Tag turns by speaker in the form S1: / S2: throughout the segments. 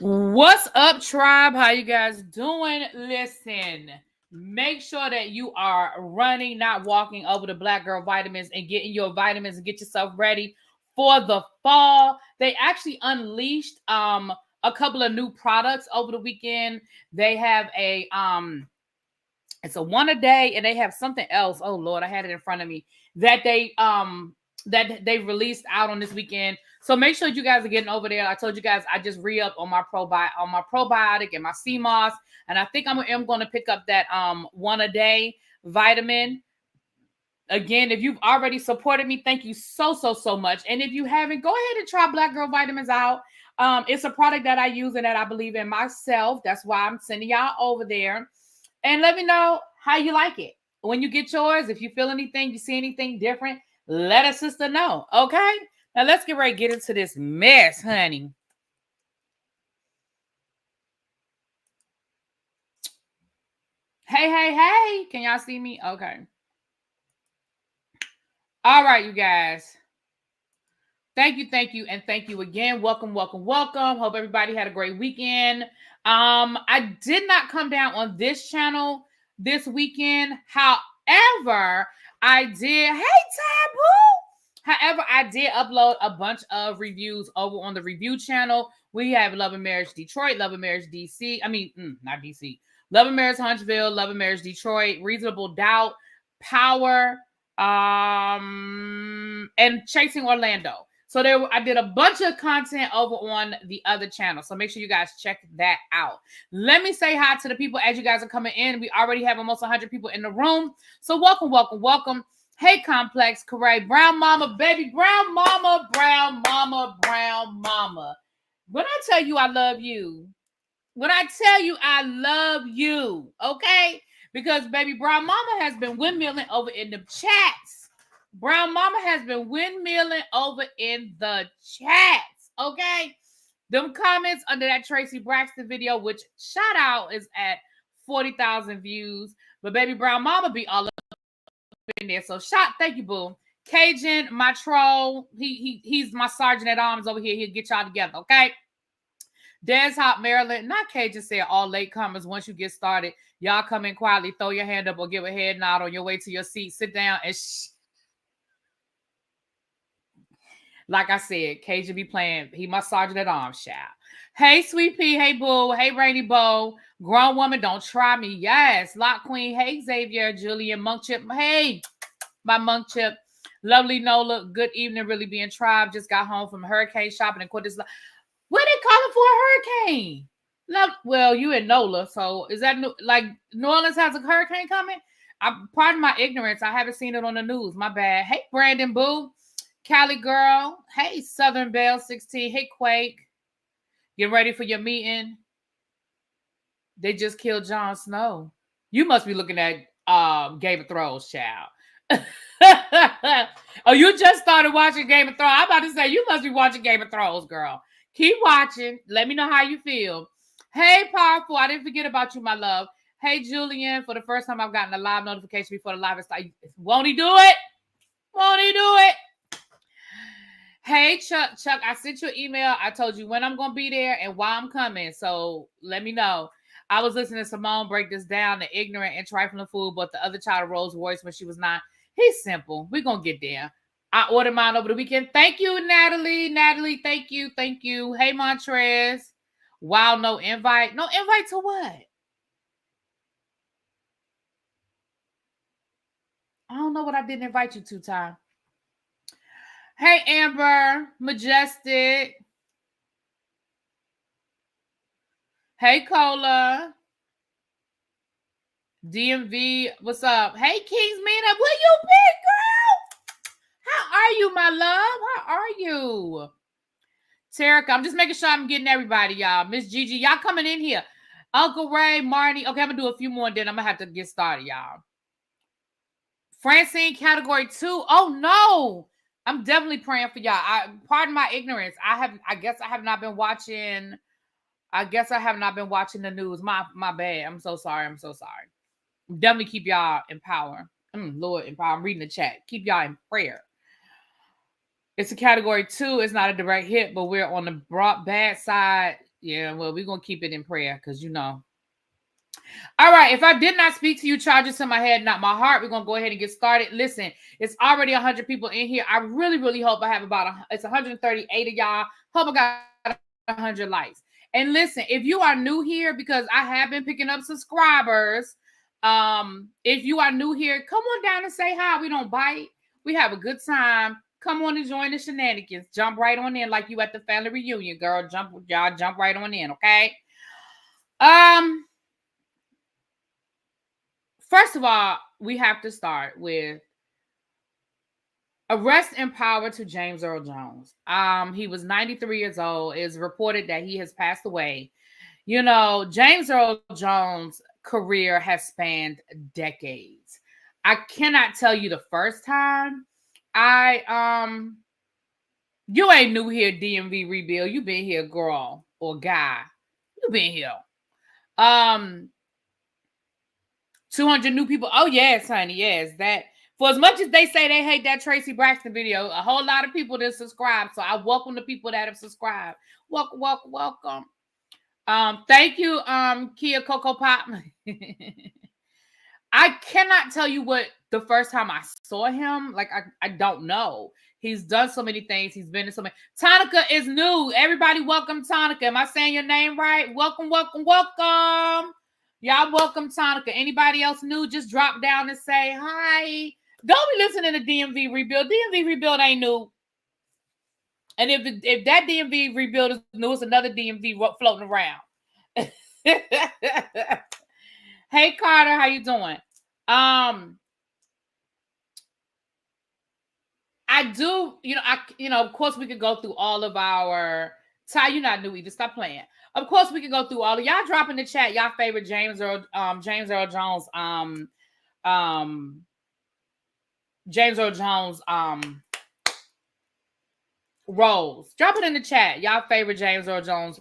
S1: What's up, tribe? How you guys doing? Listen, make sure that you are running, not walking over the Black Girl Vitamins and getting your vitamins and get yourself ready for the fall. They actually unleashed a couple of new products over the weekend. They have it's a one a day, and they have something else. Oh Lord, I had it in front of me that they released out on this weekend. So make sure you guys are getting over there. I told you guys I just re-up on my probiotic and my CMOS, and I think I'm going to pick up that one a day vitamin. Again, if you've already supported me, thank you so much. And if you haven't, go ahead and try Black Girl Vitamins out. It's a product that I use and that I believe in myself. That's why I'm sending y'all over there. And let me know how you like it. When you get yours, if you feel anything, you see anything different, let a sister know, okay? Now let's get ready to get into this mess, honey. Hey. Can y'all see me? Okay. All right, you guys. Thank you, and thank you again. Welcome. Hope everybody had a great weekend. I did not come down on this channel this weekend. However, I did. Hey, Taboo. However, I did upload a bunch of reviews over on the review channel. We have Love and Marriage Detroit, Love and Marriage DC. I mean, not DC. Love and Marriage Huntsville, Love and Marriage Detroit, Reasonable Doubt, Power, and Chasing Orlando. So I did a bunch of content over on the other channel. So make sure you guys check that out. Let me say hi to the people as you guys are coming in. We already have almost 100 people in the room. So welcome. Hey, Complex, Corray, Brown Mama, baby, Brown Mama. When I tell you I love you, okay? Because baby, Brown Mama has been windmilling over in the chats. Brown Mama has been windmilling over in the chats, okay? Them comments under that Tracy Braxton video, which shout out is at 40,000 views. But baby, Brown Mama be all up in there. So thank you, boo. Cajun, my troll, he's my sergeant at arms over here. He'll get y'all together, okay? Des Hop, Maryland, not Cajun said all late comers. Once you get started, y'all come in quietly, throw your hand up or give a head nod on your way to your seat. Sit down and like I said, Cajun be playing. He my sergeant at arms, child. Hey, Sweet Pea. Hey, Boo. Hey, Rainy Bow. Grown woman, don't try me. Yes. Lock Queen. Hey, Xavier. Julian. Monk Chip. Hey, my Monk Chip. Lovely Nola. Good evening, really being tribe. Just got home from hurricane shopping and quit this. What they calling for a hurricane? Well, you in Nola, so is that like New Orleans has a hurricane coming? Pardon my ignorance. I haven't seen it on the news. My bad. Hey, Brandon Boo. Cali girl. Hey, Southern Belle 16. Hey, Quake. Get ready for your meeting. They just killed Jon Snow. You must be looking at Game of Thrones, child. Oh, you just started watching Game of Thrones. I'm about to say, you must be watching Game of Thrones, girl. Keep watching. Let me know how you feel. Hey, Powerful. I didn't forget about you, my love. Hey, Julian. For the first time, I've gotten a live notification before the live is started. Won't he do it? Hey, Chuck, I sent you an email. I told you when I'm going to be there and why I'm coming. So let me know. I was listening to Simone break this down, the ignorant and trifling fool, but the other child of Rolls Royce when she was 9. He's simple. We're going to get there. I ordered mine over the weekend. Thank you, Natalie. Thank you. Hey, Montrez. Wow, no invite. No invite to what? I don't know what I didn't invite you to, Ty. Hey, Amber, Majestic. Hey, Cola. DMV, what's up? Hey, Kings Mina, will you be, girl? How are you, my love? How are you? Terica, I'm just making sure I'm getting everybody, y'all. Miss Gigi, y'all coming in here. Uncle Ray, Marnie. Okay, I'm going to do a few more, and then I'm going to have to get started, y'all. Francine, category 2. Oh, no. I'm definitely praying for y'all. Pardon my ignorance. I guess I have not been watching the news. My bad. I'm so sorry. Definitely keep y'all in power. Lord, in power. I'm reading the chat. Keep y'all in prayer. It's a category 2. It's not a direct hit, but we're on the bad side. Yeah, well, we're gonna keep it in prayer because All right, if I did not speak to you, charges in my head, not my heart, we're gonna go ahead and get started. Listen, it's already 100 people in here. I really, really hope I have it's 138 of y'all. Hope I got 100 likes. And listen, if you are new here, because I have been picking up subscribers, if you are new here, come on down and say hi. We don't bite. We have a good time. Come on and join the shenanigans. Jump right on in like you at the family reunion, girl. Y'all jump right on in, okay? First of all, we have to start with a rest in power to James Earl Jones. He was 93 years old. It is reported that he has passed away. James Earl Jones' career has spanned decades. I cannot tell you the first time. You ain't new here, DMV Rebuild. You been here, girl or guy. You been here. 200 new people. Oh, yes, honey. Yes. That for as much as they say they hate that Tracy Braxton video, a whole lot of people that subscribe. So I welcome the people that have subscribed. Welcome, welcome, welcome. Thank you, Kia Coco Pop. I cannot tell you what the first time I saw him. Like, I don't know. He's done so many things. He's been in so many. Tonica is new. Everybody welcome Tonica. Am I saying your name right? Welcome, welcome, welcome. Y'all welcome Tonica. Anybody else new? Just drop down and say hi. Don't be listening to DMV Rebuild. DMV Rebuild ain't new. And if that DMV Rebuild is new, it's another DMV floating around. Hey Carter, how you doing? I do, of course we could go through all of our Ty, you're not new either. Stop playing. Of course we could go through all of y'all. Drop in the chat y'all favorite James Earl Jones roles. Drop it in the chat. Y'all favorite James Earl Jones.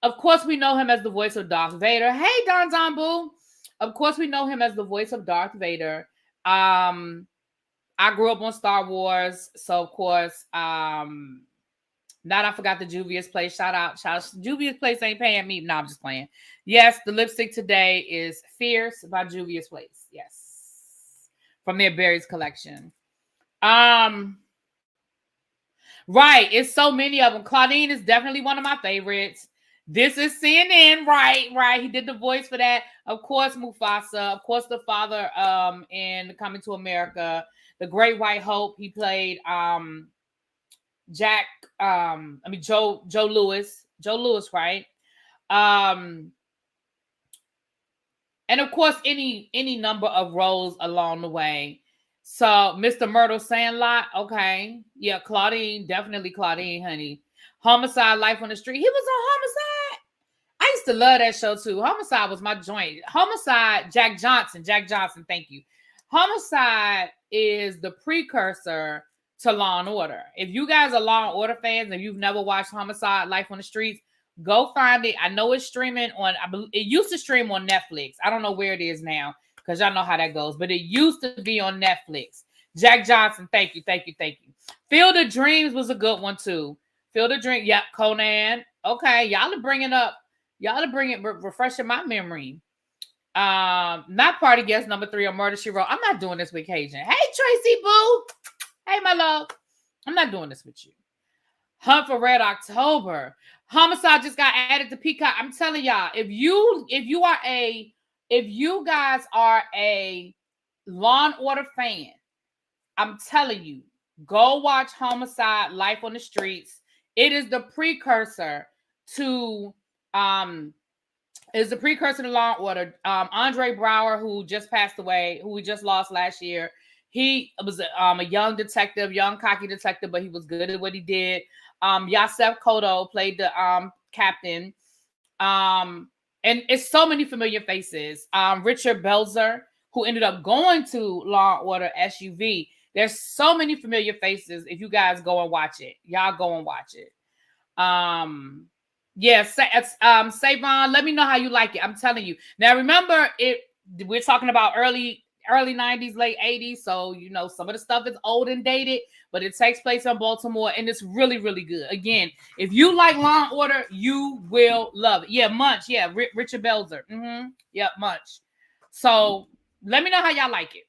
S1: Of course we know him as the voice of Darth Vader. Hey Don Boo. Of course we know him as the voice of Darth Vader. I grew up on Star Wars, so of course, now I forgot the Juvia's Place. Shout out. Juvia's Place ain't paying me. No, I'm just playing. Yes, the lipstick today is Fierce by Juvia's Place. Yes, from their Berries collection. Right, it's so many of them. Claudine is definitely one of my favorites. This is CNN, right. He did the voice for that. Of course, Mufasa. Of course, the father in Coming to America. The Great White Hope. He played Joe Lewis. Joe Lewis, right? And of course, any number of roles along the way. So, Mr. Myrtle Sandlot, okay. Yeah, Claudine, definitely Claudine, honey. Homicide, Life on the Street. He was on Homicide. I used to love that show too. Homicide was my joint. Homicide, Jack Johnson, thank you. Homicide is the precursor to Law and Order. If you guys are Law and Order fans and you've never watched Homicide, Life on the Streets, go find it. I know it's streaming on, it used to stream on Netflix. I don't know where it is now because y'all know how that goes, but it used to be on Netflix. Jack Johnson, thank you. Field of Dreams was a good one too. Field of Dreams, yep, Conan. Okay, y'all are bringing refreshing my memory. Not party guest number 3 on Murder, She Wrote. I'm not doing this with Cajun. Hey, Tracy Boo. Hey, my love. I'm not doing this with you. Hunt for Red October. Homicide just got added to Peacock. I'm telling y'all, if you guys are a Law and Order fan, I'm telling you, go watch Homicide, Life on the Streets. It is the precursor to Law and Order. Andre Brower, who just passed away, who we just lost last year. He was a young detective, young cocky detective, but he was good at what he did. Yasef Kodo played the captain. And it's so many familiar faces. Richard Belzer, who ended up going to Law and Order SUV. There's so many familiar faces. If you guys go and watch it, y'all go and watch it. Savon, let me know how you like it. I'm telling you. Now, remember, we're talking about early early 90s, late 80s. So, you know, some of the stuff is old and dated, but it takes place in Baltimore and it's really, really good. Again, if you like Law and Order, you will love it. Yeah, Munch. Yeah, Richard Belzer. Yep, Munch. So let me know how y'all like it.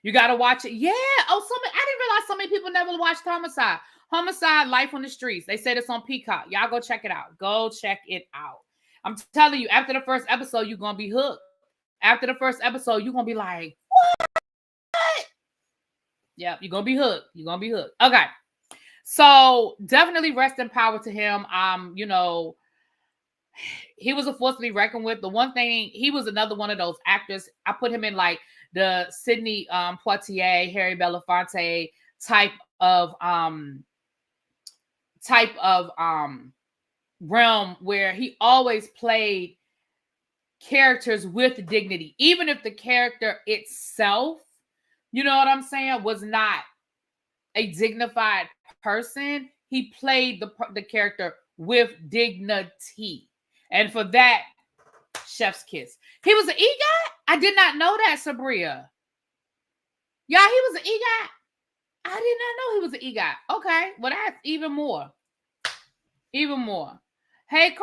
S1: You got to watch it. Yeah. Oh, I didn't realize so many people never watched Homicide. Homicide, Life on the Streets. They said it's on Peacock. Y'all go check it out. Go check it out. I'm telling you, after the first episode, you're going to be hooked. After the first episode, you're going to be like, what? Yep, you're going to be hooked. You're going to be hooked. Okay. So definitely rest in power to him. You know, he was a force to be reckoned with. The one thing, he was another one of those actors. I put him in like the Sidney Poitier, Harry Belafonte type of realm where he always played characters with dignity, even if the character itself, you know what I'm saying, was not a dignified person. He played the character with dignity, and for that, chef's kiss. He was an EGOT? I did not know that, Sabria. Yeah, he was an EGOT. I did not know he was an EGOT. Okay, well that's even more. Even more. Hey,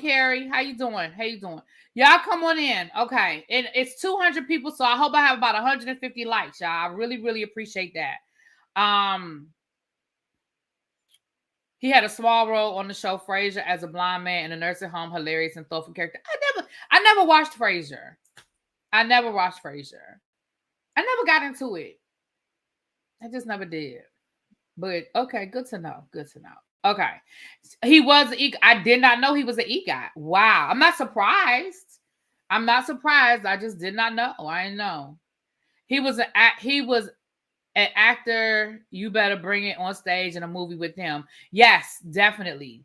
S1: Carrie, how you doing? How you doing? Y'all come on in. Okay, and it's 200 people, so I hope I have about 150 likes, y'all. I really, really appreciate that. He had a small role on the show Frasier as a blind man in a nursing home. Hilarious and thoughtful character. I never watched Frasier. I never got into it. I just never did. But okay, good to know. Good to know. Okay. He was an EGOT. I did not know he was an EGOT. Wow. I'm not surprised. I just did not know. I didn't know. He was an actor. You better bring it on stage in a movie with him. Yes, definitely.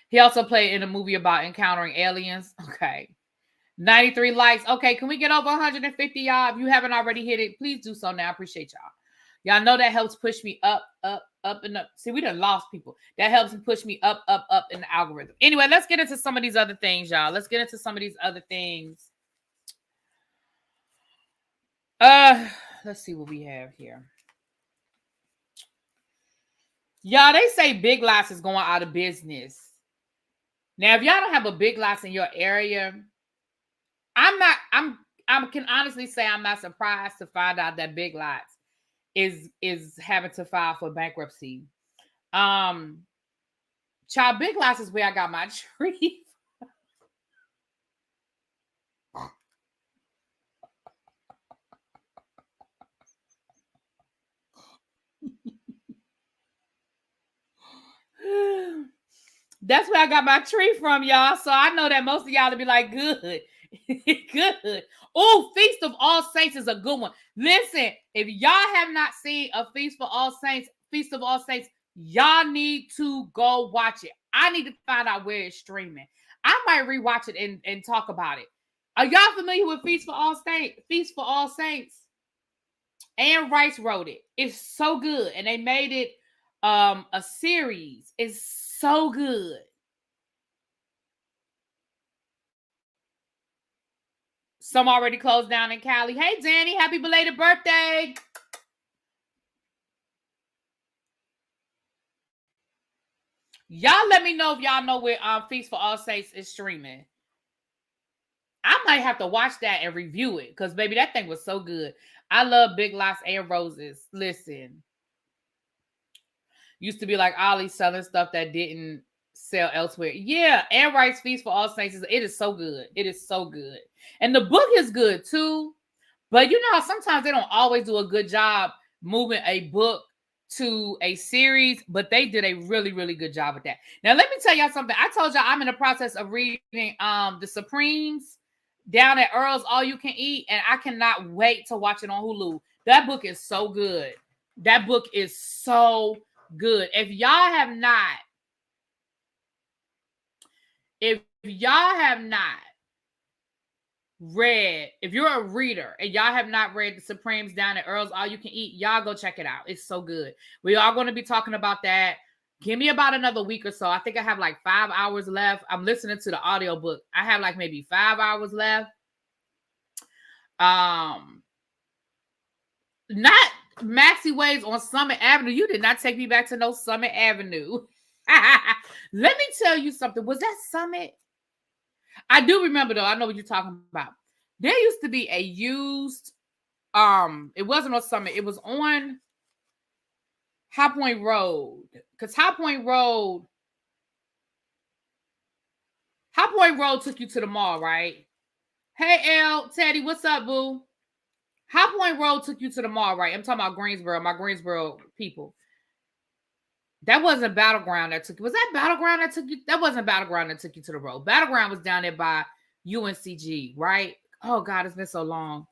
S1: He also played in a movie about encountering aliens. Okay. 93 likes. Okay, can we get over 150, y'all? If you haven't already hit it, please do so now. I appreciate y'all. Y'all know that helps push me up, and up. See, we done lost people. That helps push me up in the algorithm. Anyway, let's get into some of these other things, y'all. Let's see what we have here. Y'all, they say Big Lots is going out of business. Now, if y'all don't have a Big Lots in your area, I can honestly say I'm not surprised to find out that Big Lots is having to file for bankruptcy. Child, Big Lots is where I got my tree. That's where I got my tree from, y'all. So I know that most of y'all will be like, good. Good. Oh, Feast of All Saints is a good one. Listen, if y'all have not seen a Feast of All Saints, y'all need to go watch it. I need to find out where it's streaming. I might rewatch it and talk about it. Are y'all familiar with Feast for All Saints? Anne Rice wrote it. It's so good. And they made it a series. It's so good. Some already closed down in Cali. Hey, Danny, happy belated birthday. Y'all let me know if y'all know where Feast for All Saints is streaming. I might have to watch that and review it because, baby, that thing was so good. I love Big Lots and Roses. Listen. Used to be like Ollie selling stuff that didn't sell elsewhere. Yeah, Anne Rice Feast for All Saints, it is so good. It is so good. And the book is good too. But you know, sometimes they don't always do a good job moving a book to a series, but they did a really, really good job with that. Now, let me tell y'all something. I told y'all I'm in the process of reading The Supremes down at Earl's All You Can Eat, and I cannot wait to watch it on Hulu. That book is so good. That book is so good. If y'all have not read, if you're a reader and y'all have not read The Supremes down at Earl's All You Can Eat, y'all go check it out. It's so good. We are going to be talking about that. Give me about another week or so. I think I have like 5 hours left. I'm listening to the audiobook. I have like maybe 5 hours left. Not Maxi Waves on Summit Avenue. You did not take me back to no Summit Avenue. Let me tell you something. Was that Summit? I do remember though. I know what you're talking about. There used to be a used, it wasn't on Summit. It was on High Point Road. Because High Point Road took you to the mall, right? Hey, L, Teddy, what's up, boo? High Point Road took you to the mall, right? I'm talking about Greensboro, my Greensboro people. That wasn't Battleground that took you. Was that Battleground that took you? That wasn't Battleground that took you to the road. Battleground was down there by UNCG, right? Oh, God, it's been so long.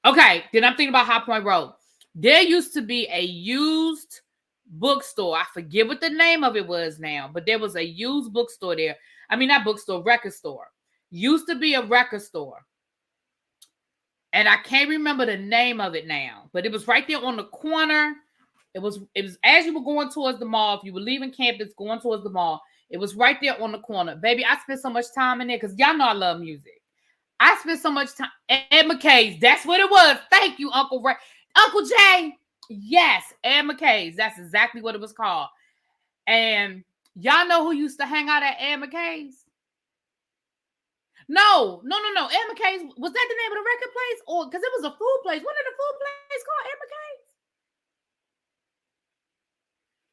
S1: Okay, then I'm thinking about High Point Road. There used to be a used bookstore. I forget what the name of it was now, but there was a used bookstore there. I mean, not bookstore, record store. Used to be a record store. And I can't remember the name of it now, but it was right there on the corner. It was as you were going towards the mall. If you were leaving campus, going towards the mall, it was right there on the corner. Baby, I spent so much time in there because y'all know I love music. I spent so much time at McKay's. That's what it was. Thank you, Uncle Ray. Uncle Jay. Yes, Ed McKay's. That's exactly what it was called. And y'all know who used to hang out at Ed McKay's? No. Ed McKay's, was that the name of the record place? Or because it was a food place. What did the food place called? Ed McKay's?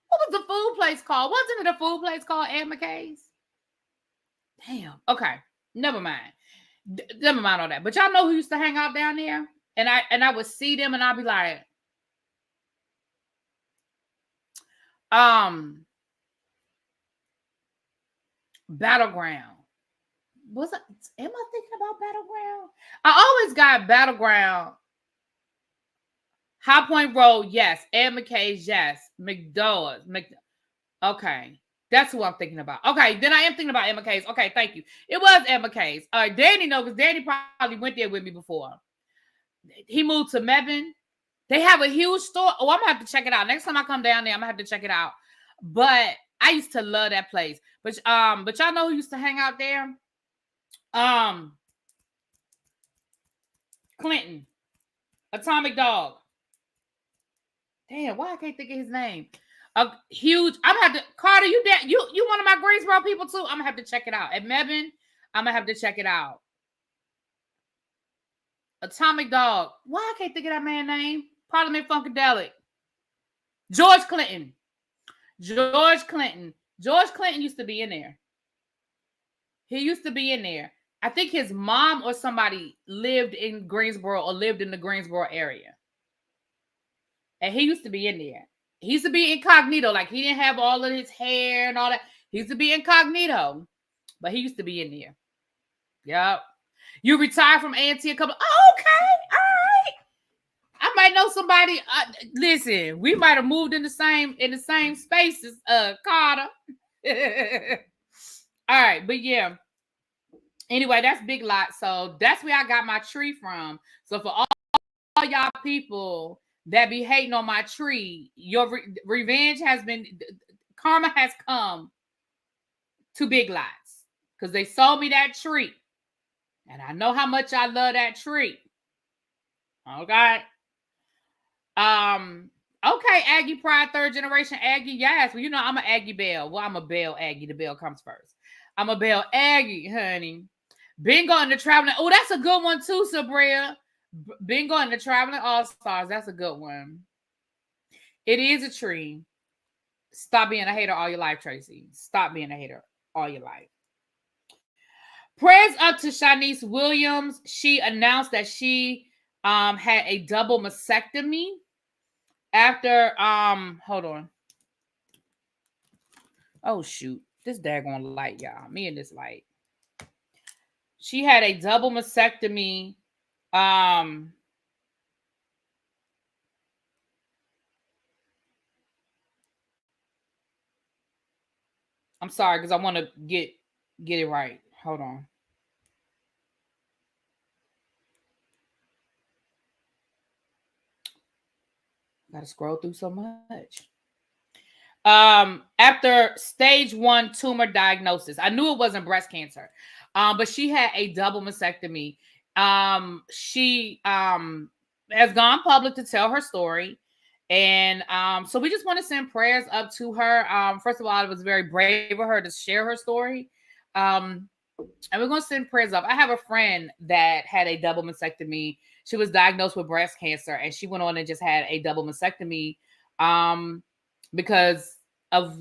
S1: What was the food place called? Wasn't it a food place called Ed McKay's? Damn. Okay. Never mind. Never mind all that. But y'all know who used to hang out down there? And I would see them and I'd be like, Battleground. Am I thinking about Battleground? I always got Battleground. High Point Road, yes. Ed McKay's, yes. McDowell's. Okay. That's who I'm thinking about. Okay, then I am thinking about Ed McKay's. Okay, thank you. It was Ed McKay's. All right, Danny knows because Danny probably went there with me before. He moved to Mebane. They have a huge store. Oh, I'm going to have to check it out. Next time I come down there, I'm going to have to check it out. But I used to love that place. But y'all know who used to hang out there? Clinton. Atomic Dog. Damn, why I can't think of his name? A huge. I'm gonna have to. Carter, you one of my Greensboro people too. I'm gonna have to check it out. At Mebane, I'm gonna have to check it out. Atomic Dog. Why I can't think of that man's name? Parliament Funkadelic. George Clinton. George Clinton used to be in there. He used to be in there. I think his mom or somebody lived in Greensboro or lived in the Greensboro area. And he used to be in there. He used to be incognito. Like, he didn't have all of his hair and all that. He used to be incognito. But he used to be in there. Yep. You retired from A&T a couple. Oh, okay. All right. I might know somebody. Listen, we might have moved in the same spaces, Carter. All right. But yeah. Anyway, that's Big Lot. So that's where I got my tree from. So for all y'all people that be hating on my tree, your revenge has been, karma has come to Big Lots because they sold me that tree. And I know how much I love that tree. Okay. Okay, Aggie Pride, third generation Aggie. Yes. Well, you know, I'm an Aggie Belle. Well, I'm a Belle Aggie. The Belle comes first. I'm a Belle Aggie, honey. Bingo and the Traveling. Oh, that's a good one too, Sabria. Bingo and the Traveling All-Stars. That's a good one. It is a tree. Stop being a hater all your life, Tracy. Stop being a hater all your life. Prayers up to Shanice Williams. She announced that she had a double mastectomy after hold on. Oh shoot. This daggone light, y'all. Me and this light. She had a double mastectomy. I'm sorry, because I want to get it right. Hold on. Gotta scroll through so much. After stage 1 tumor diagnosis. I knew it wasn't breast cancer. But she had a double mastectomy. She has gone public to tell her story. And so we just want to send prayers up to her. First of all, it was very brave of her to share her story. And we're going to send prayers up. I have a friend that had a double mastectomy. She was diagnosed with breast cancer, and she went on and just had a double mastectomy because of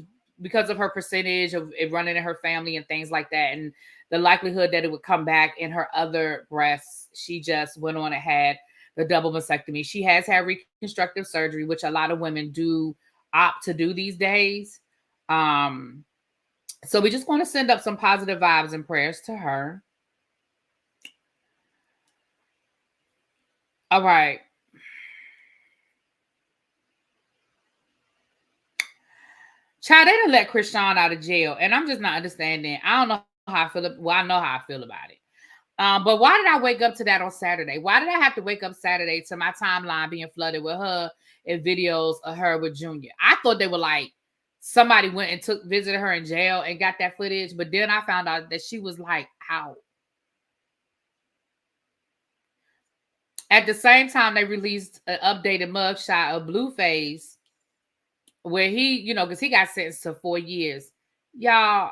S1: her percentage of it running in her family and things like that, and the likelihood that it would come back in her other breasts. She just went on and had the double mastectomy. She has had reconstructive surgery, which a lot of women do opt to do these days. So we just want to send up some positive vibes and prayers to her. All right. Child, they done let Krishan out of jail, and I'm just not understanding. I don't know how I feel. Well, I know how I feel about it. But why did I wake up to that on Saturday? Why did I have to wake up Saturday to my timeline being flooded with her and videos of her with Junior? I thought they were like somebody went and visited her in jail and got that footage, but then I found out that she was like out. At the same time, they released an updated mugshot of Blueface, where he, because he got sentenced to 4 years. Y'all,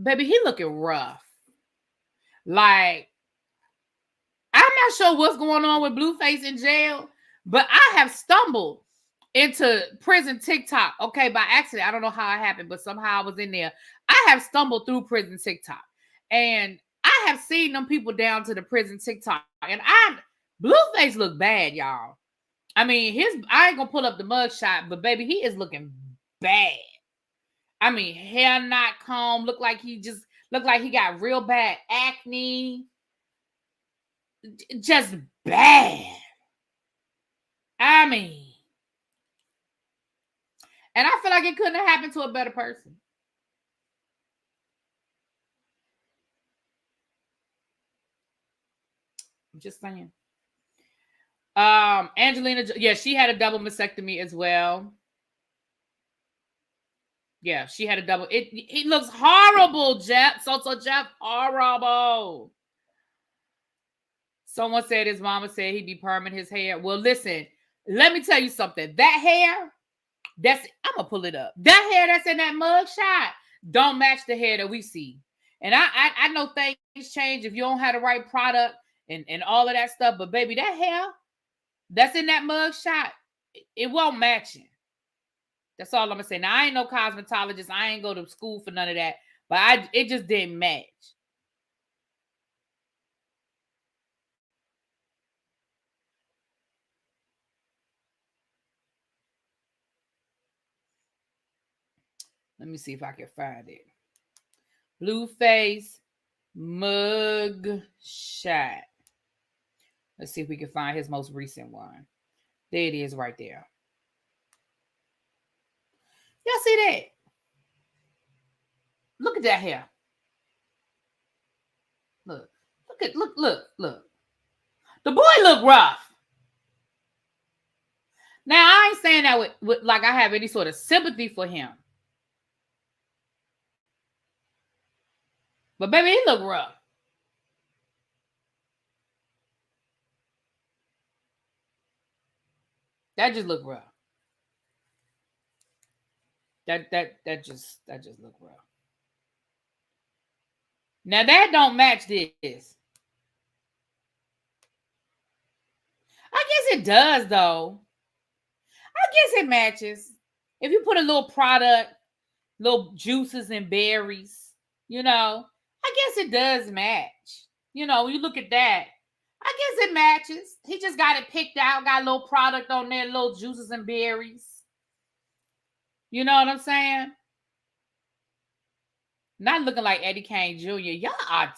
S1: baby, he looking rough. Like, I'm not sure what's going on with Blueface in jail, but I have stumbled into prison TikTok, okay, by accident. I don't know how it happened, but somehow I was in there. I have stumbled through prison TikTok, and I have seen them people down to the prison TikTok, and Blueface look bad, y'all. I mean, I ain't gonna pull up the mugshot, but baby, he is looking bad. I mean, hair not combed, look like he got real bad acne. Just bad. I mean, and I feel like it couldn't have happened to a better person. I'm just saying. Angelina, yeah, she had a double mastectomy as well. Yeah, she had a double. He looks horrible, Jeff. So Jeff, horrible. Someone said his mama said he'd be perming his hair. Well, listen, let me tell you something. That hair, I'm gonna pull it up. That hair that's in that mug shot don't match the hair that we see. And I know things change if you don't have the right product and all of that stuff. But baby, that hair that's in that mug shot, it won't match it. That's all I'm gonna say. Now I ain't no cosmetologist. I ain't go to school for none of that. But it just didn't match. Let me see if I can find it. Blueface mug shot. Let's see if we can find his most recent one. There it is right there. Y'all see that? Look at that hair. Look. Look. The boy look rough. Now, I ain't saying that with like I have any sort of sympathy for him. But baby, he look rough. That just look rough. That just look rough. Now that don't match this. I guess it does though. I guess it matches. If you put a little product, little juices and berries, I guess it does match. When you look at that, I guess it matches. He just got it picked out, got a little product on there, little juices and berries. You know what I'm saying? Not looking like Eddie Kane Jr. Y'all are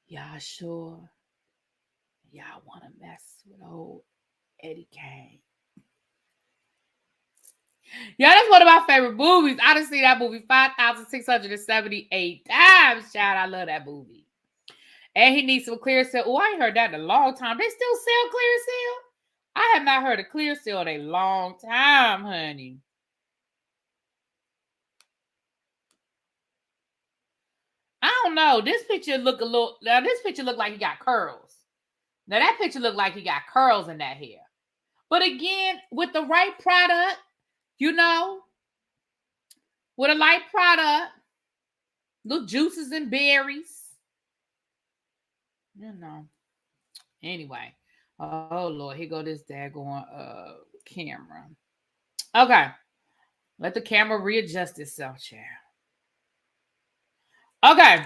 S1: y'all sure y'all want to mess with old Eddie Kane? Yeah, that's one of my favorite movies. I done seen that movie 5,678 times. Child, I love that movie. And he needs some Clearasil. Oh, I ain't heard that in a long time. They still sell Clearasil? I have not heard of Clearasil in a long time, honey. don't know. This picture look a little. Now this picture look like he got curls. Now that picture look like he got curls in that hair. But again, with the right product, you know, with a light product, little juices and berries, you know. Anyway, oh Lord, here go this daggone camera. Okay, let the camera readjust itself, child. Okay,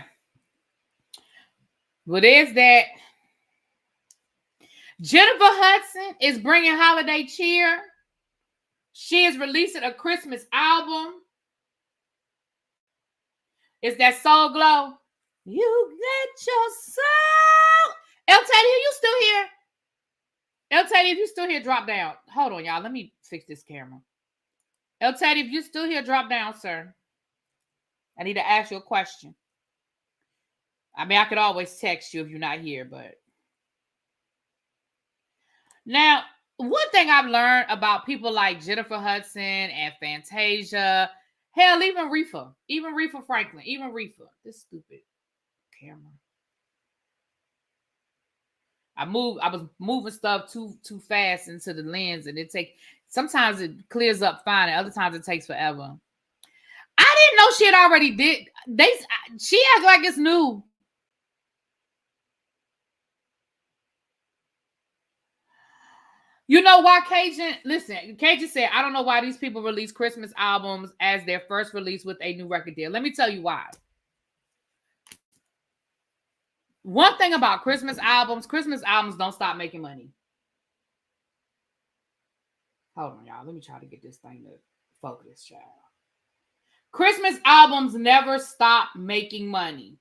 S1: well, there's that. Jennifer Hudson is bringing holiday cheer. She is releasing a Christmas album. It's that Soul Glow. You get your soul. El Teddy, are you still here? El Teddy, if you still here, drop down. Hold on, y'all. Let me fix this camera. El Teddy, if you still here, drop down, sir. I need to ask you a question. I mean, I could always text you if you're not here, but... Now, one thing I've learned about people like Jennifer Hudson and Fantasia, hell, even Aretha Franklin, even Aretha, this stupid camera. I was moving stuff too fast into the lens, and sometimes it clears up fine, and other times it takes forever. I didn't know she had already did. She acts like it's new. You know why, Cajun? Listen, Cajun said, I don't know why these people release Christmas albums as their first release with a new record deal. Let me tell you why. One thing about Christmas albums don't stop making money. Hold on, y'all. Let me try to get this thing to focus, child. Christmas albums never stop making money.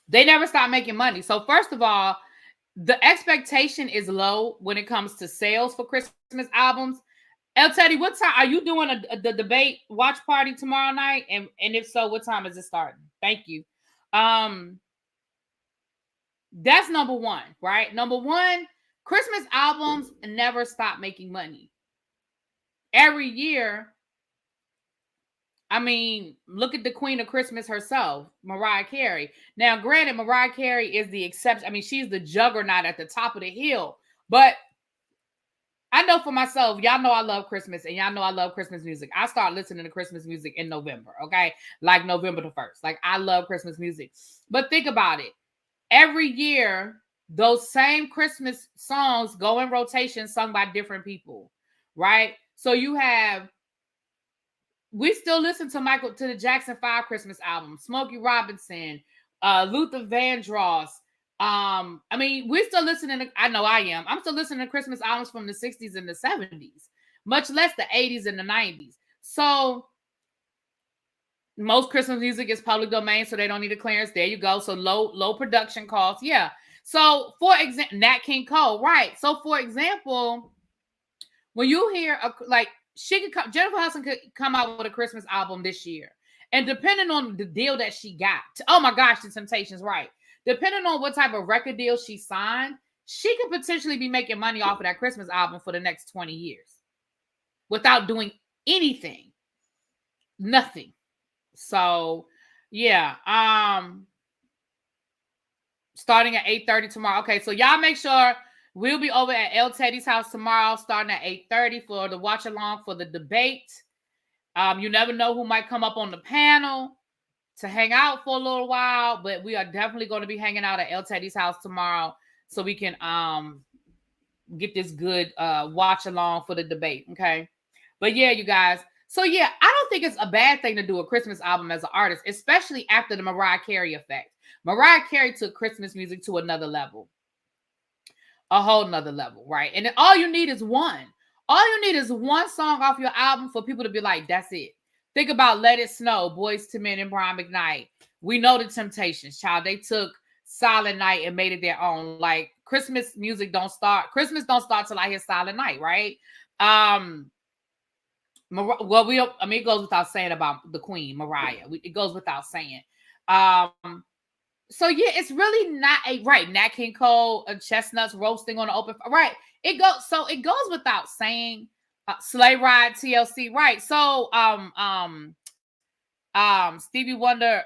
S1: They never stop making money. So first of all, the expectation is low when it comes to sales for Christmas albums. El Teddy, what time are you doing the debate watch party tomorrow night? And if so, what time is it starting? Thank you. That's number one, right? Number one, Christmas albums never stop making money. Every year, I mean, look at the Queen of Christmas herself, Mariah Carey. Now, granted, Mariah Carey is the exception. I mean, she's the juggernaut at the top of the hill. But I know for myself, y'all know I love Christmas, and y'all know I love Christmas music. I start listening to Christmas music in November, okay? Like November the 1st. Like, I love Christmas music. But think about it. Every year, those same Christmas songs go in rotation sung by different people, right? So you have... We still listen to the Jackson 5 Christmas album, Smokey Robinson, Luther Vandross. I mean, we're still listening to, I know I am. I'm still listening to Christmas albums from the 60s and the 70s, much less the 80s and the 90s. So most Christmas music is public domain, so they don't need a clearance. There you go. So low production costs. Yeah. So for example, Nat King Cole, right? So for example, when you hear Jennifer Hudson could come out with a Christmas album this year. And depending on the deal that she got, oh my gosh, the Temptations, right? Depending on what type of record deal she signed, she could potentially be making money off of that Christmas album for the next 20 years without doing anything. Nothing. So, yeah. Starting at 8:30 tomorrow. Okay, so y'all make sure... We'll be over at El Teddy's house tomorrow, starting at 8:30 for the watch along for the debate. You never know who might come up on the panel to hang out for a little while, but we are definitely going to be hanging out at El Teddy's house tomorrow so we can get this good watch along for the debate. Okay, but yeah, you guys. So yeah, I don't think it's a bad thing to do a Christmas album as an artist, especially after the Mariah Carey effect. Mariah Carey took Christmas music to another level. A whole nother level, right? And then all you need is one. All you need is one song off your album for people to be like, that's it. Think about Let It Snow, Boyz II Men and Brian McKnight. We know the Temptations, child. They took Silent Night and made it their own. Like, Christmas music don't start. Christmas don't start till I hear Silent Night, right? It goes without saying about the Queen, Mariah. It goes without saying. So yeah, it's really not right. Nat King Cole, chestnuts roasting on the open, right? It goes without saying. Sleigh Ride, TLC, right? So Stevie Wonder,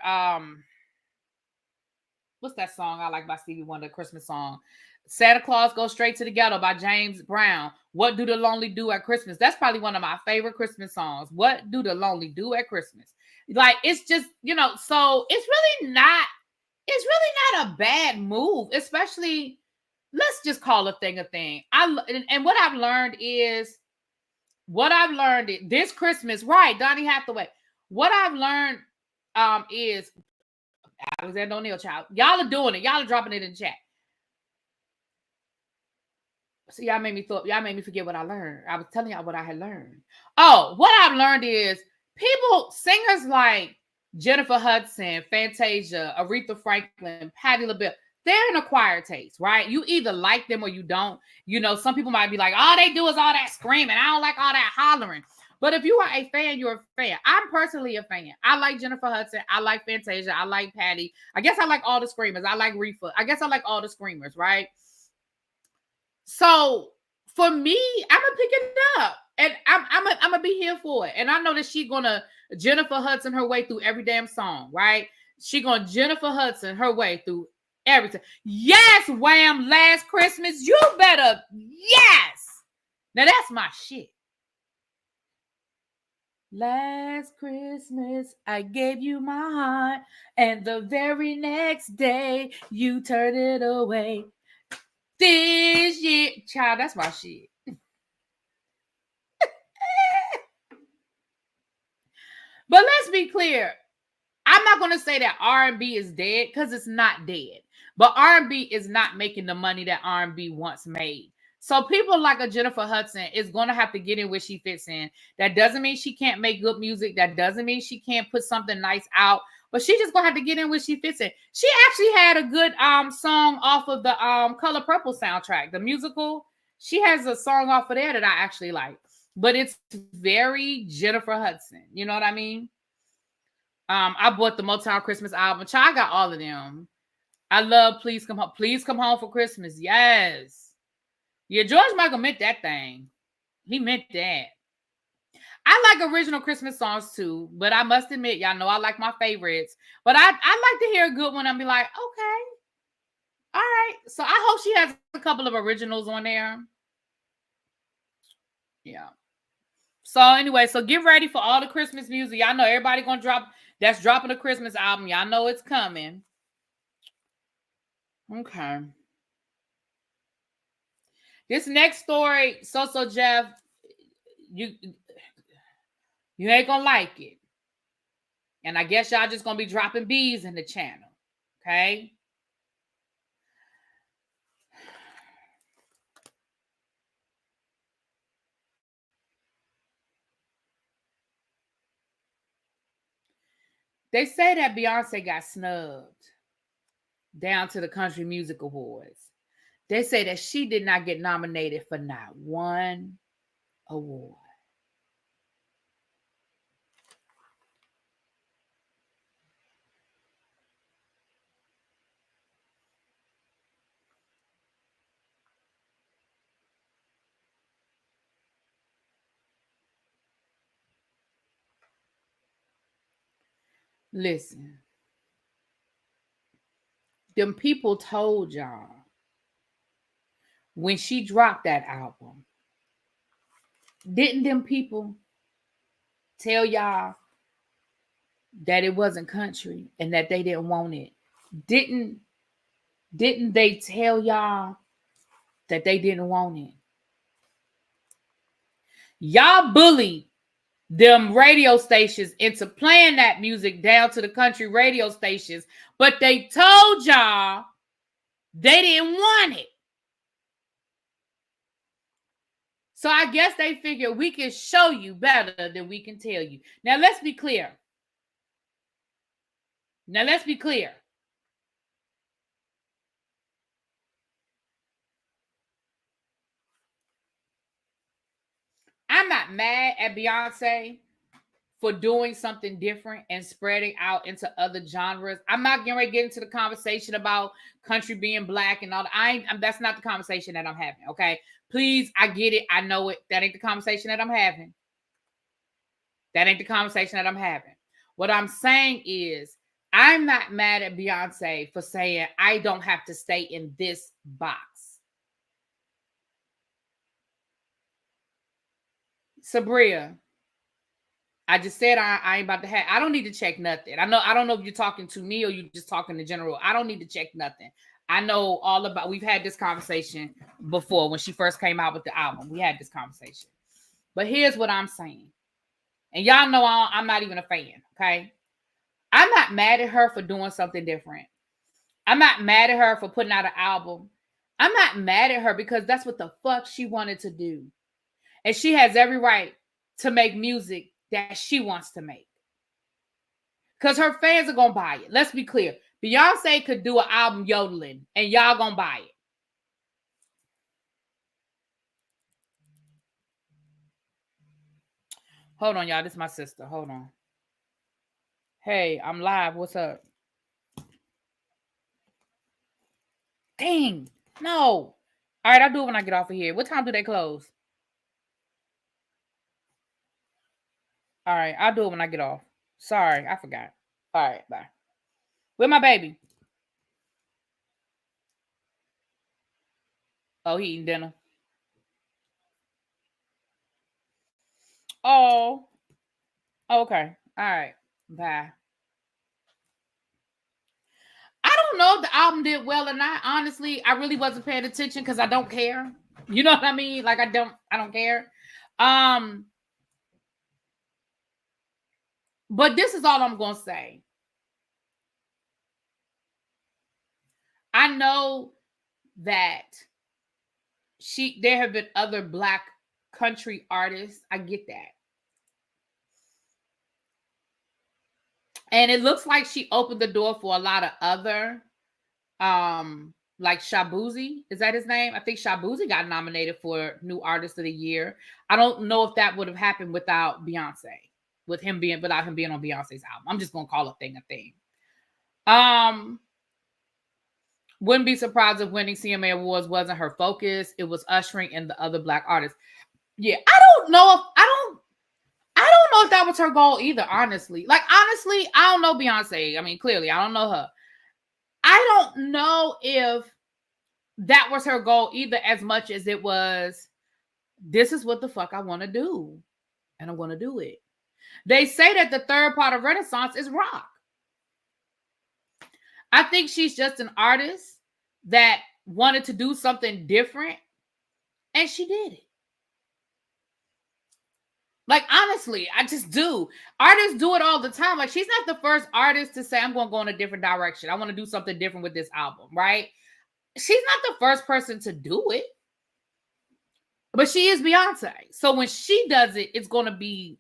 S1: what's that song I like by Stevie Wonder, Christmas song? Santa Claus Goes Straight to the Ghetto by James Brown. What do the lonely do at Christmas? That's probably one of my favorite Christmas songs. What do the lonely do at Christmas? Like, it's just, so it's really not a bad move, especially, let's just call a thing a thing. And what I've learned is this Christmas, right, Donnie Hathaway. What I've learned is Alexander O'Neal, child. Y'all are doing it. Y'all are dropping it in the chat. So y'all made me forget what I learned. I was telling y'all what I had learned. Oh, what I've learned is singers like Jennifer Hudson, Fantasia, Aretha Franklin, Patti LaBelle, they're an acquired taste, right? You either like them or you don't. Some people might be like, all they do is all that screaming. I don't like all that hollering. But if you are a fan, you're a fan. I'm personally a fan. I like Jennifer Hudson. I like Fantasia. I like Patti. I guess I like all the screamers. I like Reefa. I guess I like all the screamers, right? So for me, I'm gonna pick it up, and I'm gonna be here for it. And I know that she's gonna Jennifer Hudson her way through every damn song, right? She gonna Jennifer Hudson her way through everything. Yes, Wham! Last Christmas, you better. Yes. Now that's my shit. Last Christmas, I gave you my heart, and the very next day, you turned it away. This year, child, that's my shit. But let's be clear. I'm not going to say that R&B is dead, because it's not dead. But R&B is not making the money that R&B once made. So people like a Jennifer Hudson is going to have to get in where she fits in. That doesn't mean she can't make good music. That doesn't mean she can't put something nice out. But she just gonna have to get in where she fits in. She actually had a good song off of the Color Purple soundtrack, the musical. She has a song off of there that I actually like. But it's very Jennifer Hudson. You know what I mean? I bought the Motown Christmas album. I got all of them. I love Please Come Home. Please Come Home for Christmas. Yes. Yeah, George Michael meant that thing. He meant that. I like original Christmas songs too, but I must admit, y'all know I like my favorites. But I like to hear a good one and be like, okay, all right. So I hope she has a couple of originals on there. Yeah. So anyway, so get ready for all the Christmas music. Y'all know everybody gonna dropping a Christmas album. Y'all know it's coming. Okay. This next story, So Jeff, you ain't gonna like it. And I guess y'all just gonna be dropping bees in the channel. Okay. They say that Beyoncé got snubbed down to the Country Music Awards. They say that she did not get nominated for not one award. Listen, them people told y'all when she dropped that album, didn't them people tell y'all that it wasn't country and that they didn't want it? Didn't they tell y'all that they didn't want it? Y'all bullied them radio stations into playing that music down to the country radio stations, but they told y'all they didn't want it. So I guess they figured we can show you better than we can tell you. Now let's be clear. I'm not mad at Beyonce for doing something different and spreading out into other genres. I'm not getting ready to get into the conversation about country being black and all that. That's not the conversation that I'm having, okay? Please, I get it. I know it. That ain't the conversation that I'm having. What I'm saying is, I'm not mad at Beyonce for saying I don't have to stay in this box. Sabria, I just said I ain't about to have. I don't need to check nothing. I don't know if you're talking to me or you're just talking in general. I don't need to check nothing. I know all about. We've had this conversation before when she first came out with the album. We had this conversation. But here's what I'm saying, and y'all know I'm not even a fan. Okay, I'm not mad at her for doing something different. I'm not mad at her for putting out an album. I'm not mad at her because that's what the fuck she wanted to do, and she has every right to make music that she wants to make. Because her fans are going to buy it. Let's be clear. Beyonce could do an album yodeling, and y'all going to buy it. Hold on, y'all. This is my sister. Hold on. Hey, I'm live. What's up? Dang. No. All right, I'll do it when I get off of here. What time do they close? All right, I'll do it when I get off. Sorry, I forgot. All right, bye. Where my baby? Oh, he eating dinner. Oh. Okay. All right. Bye. I don't know if the album did well or not. Honestly, I really wasn't paying attention because I don't care. You know what I mean? Like I don't care. But this is all I'm gonna say. I know that there have been other Black country artists. I get that. And it looks like she opened the door for a lot of other like Shabuzi. Is that his name? I think Shabuzi got nominated for New Artist of the Year. I don't know if that would have happened without Beyonce. Without him being on Beyonce's album. I'm just gonna call a thing a thing. Wouldn't be surprised if winning CMA Awards wasn't her focus. It was ushering in the other Black artists. Yeah, I don't know if that was her goal either, honestly. Like, honestly, I don't know Beyonce. I mean, clearly, I don't know her. I don't know if that was her goal either, as much as it was, this is what the fuck I want to do. And I'm going to do it. They say that the third part of Renaissance is rock. I think she's just an artist that wanted to do something different, and she did it. Like, honestly, I just do. Artists do it all the time. Like, she's not the first artist to say, I'm going to go in a different direction. I want to do something different with this album, right? She's not the first person to do it. But she is Beyonce. So when she does it, it's going to be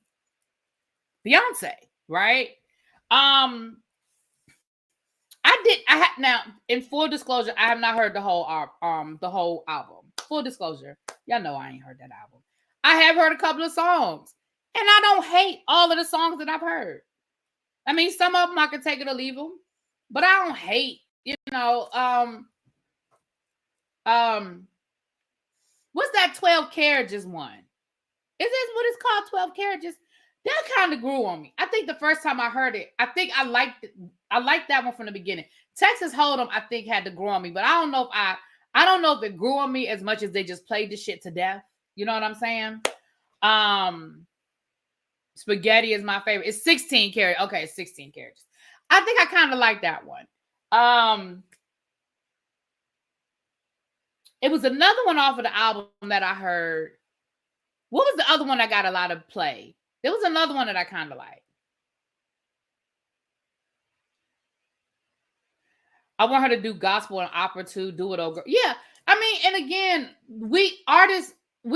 S1: Beyonce, right? Now, in full disclosure, I have not heard the whole album. Full disclosure. Y'all know I ain't heard that album. I have heard a couple of songs, and I don't hate all of the songs that I've heard. I mean, some of them I can take it or leave them, but I don't hate, what's that 12 Carriages one? Is this what it's called, 12 Carriages? That kind of grew on me. I think the first time I heard it, I think I liked it. I liked that one from the beginning. Texas Hold'em, I think, had to grow on me, but I don't know if it grew on me as much as they just played the shit to death. You know what I'm saying? Spaghetti is my favorite. It's 16 Carriages. Okay, it's 16 Carriages. I think I kind of like that one. It was another one off of the album that I heard. What was the other one that got a lot of play? There was another one that I kind of like. I want her to do gospel and opera too. Do it over. Yeah. I mean, and again, we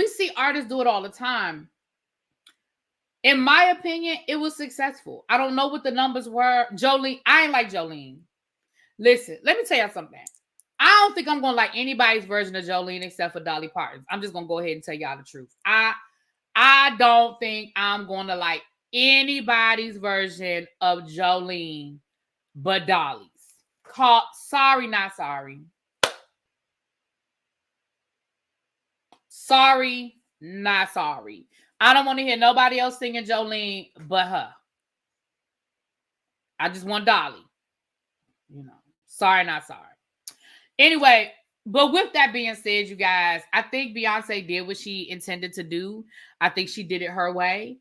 S1: see artists do it all the time. In my opinion, it was successful. I don't know what the numbers were. Jolene, I ain't like Jolene. Listen, let me tell y'all something. I don't think I'm going to like anybody's version of Jolene except for Dolly Parton's. I'm just going to go ahead and tell y'all the truth. I don't think I'm going to like anybody's version of Jolene but Dolly's. Sorry, not sorry. Sorry, not sorry. I don't want to hear nobody else singing Jolene but her. I just want Dolly. You know, sorry, not sorry. Anyway, but with that being said, you guys, I think Beyonce did what she intended to do. I think she did it her way.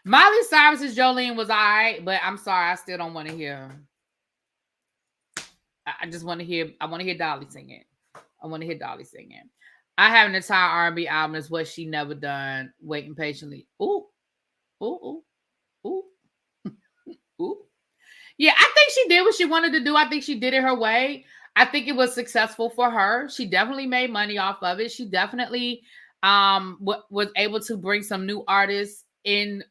S1: Miley Cyrus's Jolene was all right, but I'm sorry, I still don't want to hear. I just want to hear. I want to hear Dolly sing it. I want to hear Dolly singing. I have an entire R&B album. Is what she never done. Waiting patiently. Ooh, ooh, ooh, ooh, ooh. Yeah, I think she did what she wanted to do. I think she did it her way. I think it was successful for her. She definitely made money off of it. She definitely was able to bring some new artists in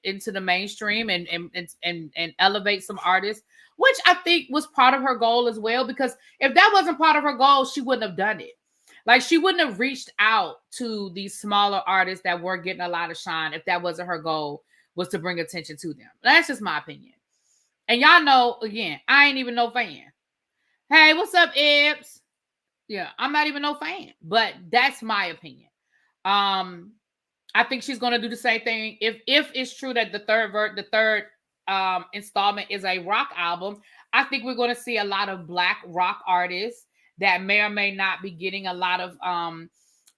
S1: into the mainstream and elevate some artists, which I think was part of her goal as well. Because if that wasn't part of her goal, she wouldn't have done it. Like, she wouldn't have reached out to these smaller artists that weren't getting a lot of shine if that wasn't her goal, was to bring attention to them. That's just my opinion. And y'all know, again, I ain't even no fan. Hey, what's up, Ibs? Yeah, I'm not even no fan, but that's my opinion. I think she's gonna do the same thing. If it's true that the third installment is a rock album, I think we're gonna see a lot of Black rock artists that may or may not be getting a lot of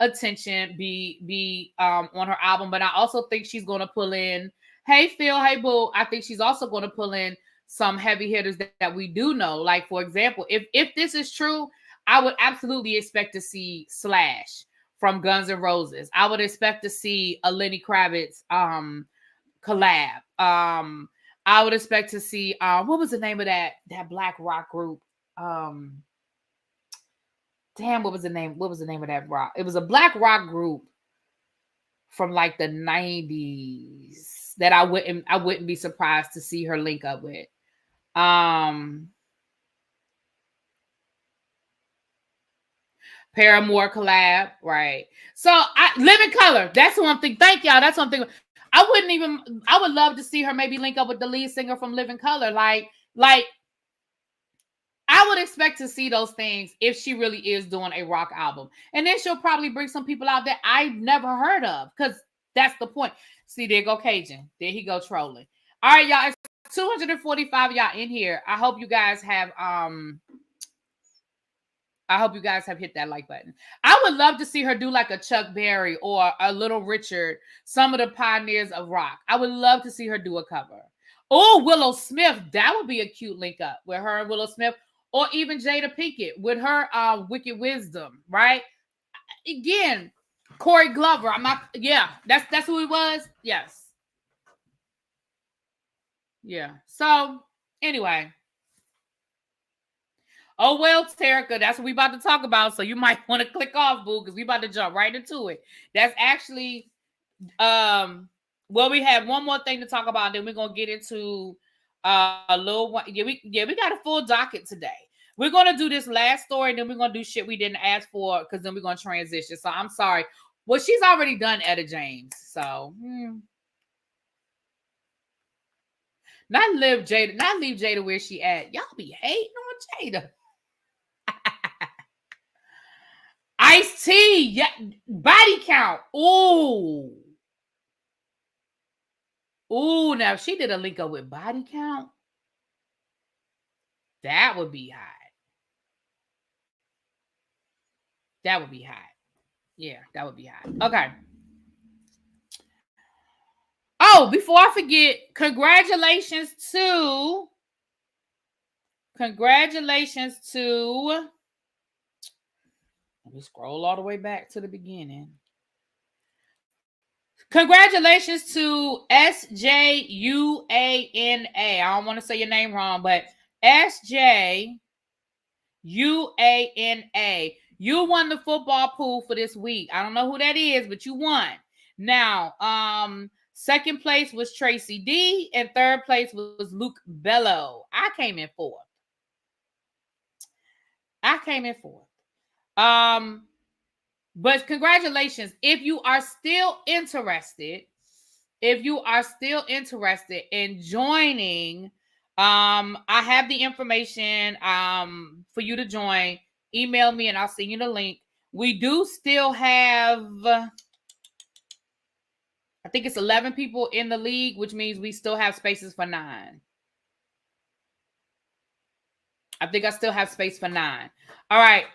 S1: attention be on her album. But I also think she's gonna pull in, hey Phil, hey Boo. I think she's also gonna pull in some heavy hitters that we do know. Like, for example, if this is true, I would absolutely expect to see Slash from Guns N' Roses. I would expect to see a Lenny Kravitz collab. I would expect to see what was the name of that Black rock group? Damn, what was the name? What was the name of that rock? It was a Black rock group from like the 90s that I wouldn't be surprised to see her link up with. Paramore collab, right? So Living Color, that's one thing. Thank y'all. That's one thing. I would love to see her maybe link up with the lead singer from Living Color. Like I would expect to see those things if she really is doing a rock album. And then she'll probably bring some people out that I've never heard of, because that's the point. See, there go Cajun. There he go trolling. All right, y'all. It's 245 y'all in here. I hope you guys have hit that like button. I would love to see her do like a Chuck Berry or a Little Richard, some of the pioneers of rock. I would love to see her do a cover. Oh, Willow Smith. That would be a cute link up with her and Willow Smith. Or even Jada Pinkett with her Wicked Wisdom, right? Again, Corey Glover. That's who he was. Yes. Yeah. So anyway. Oh, well, Terica, that's what we about to talk about. So you might want to click off, boo, because we about to jump right into it. That's actually, well, we have one more thing to talk about, and then we're going to get into a little one. We got a full docket today. We're going to do this last story, and then we're going to do shit we didn't ask for, because then we're going to transition. So I'm sorry. Well, she's already done Etta James. So, not leave Jada where she at. Y'all be hating on Jada. Ice-T, yeah, body count. Ooh, now if she did a link up with body count, that would be hot. That would be hot. Yeah, that would be hot. Okay. Oh, before I forget, congratulations to let me scroll all the way back to the beginning. Congratulations to SJUANA. I don't want to say your name wrong, but SJUANA. You won the football pool for this week. I don't know who that is, but you won. Now, second place was Tracy D, and third place was Luke Bello. I came in fourth. But congratulations. If you are still interested in joining, I have the information for you to join. Email me and I'll send you the link. We do still have I think it's 11 people in the league, which means we still have spaces for 9. I think I still have space for 9. All right.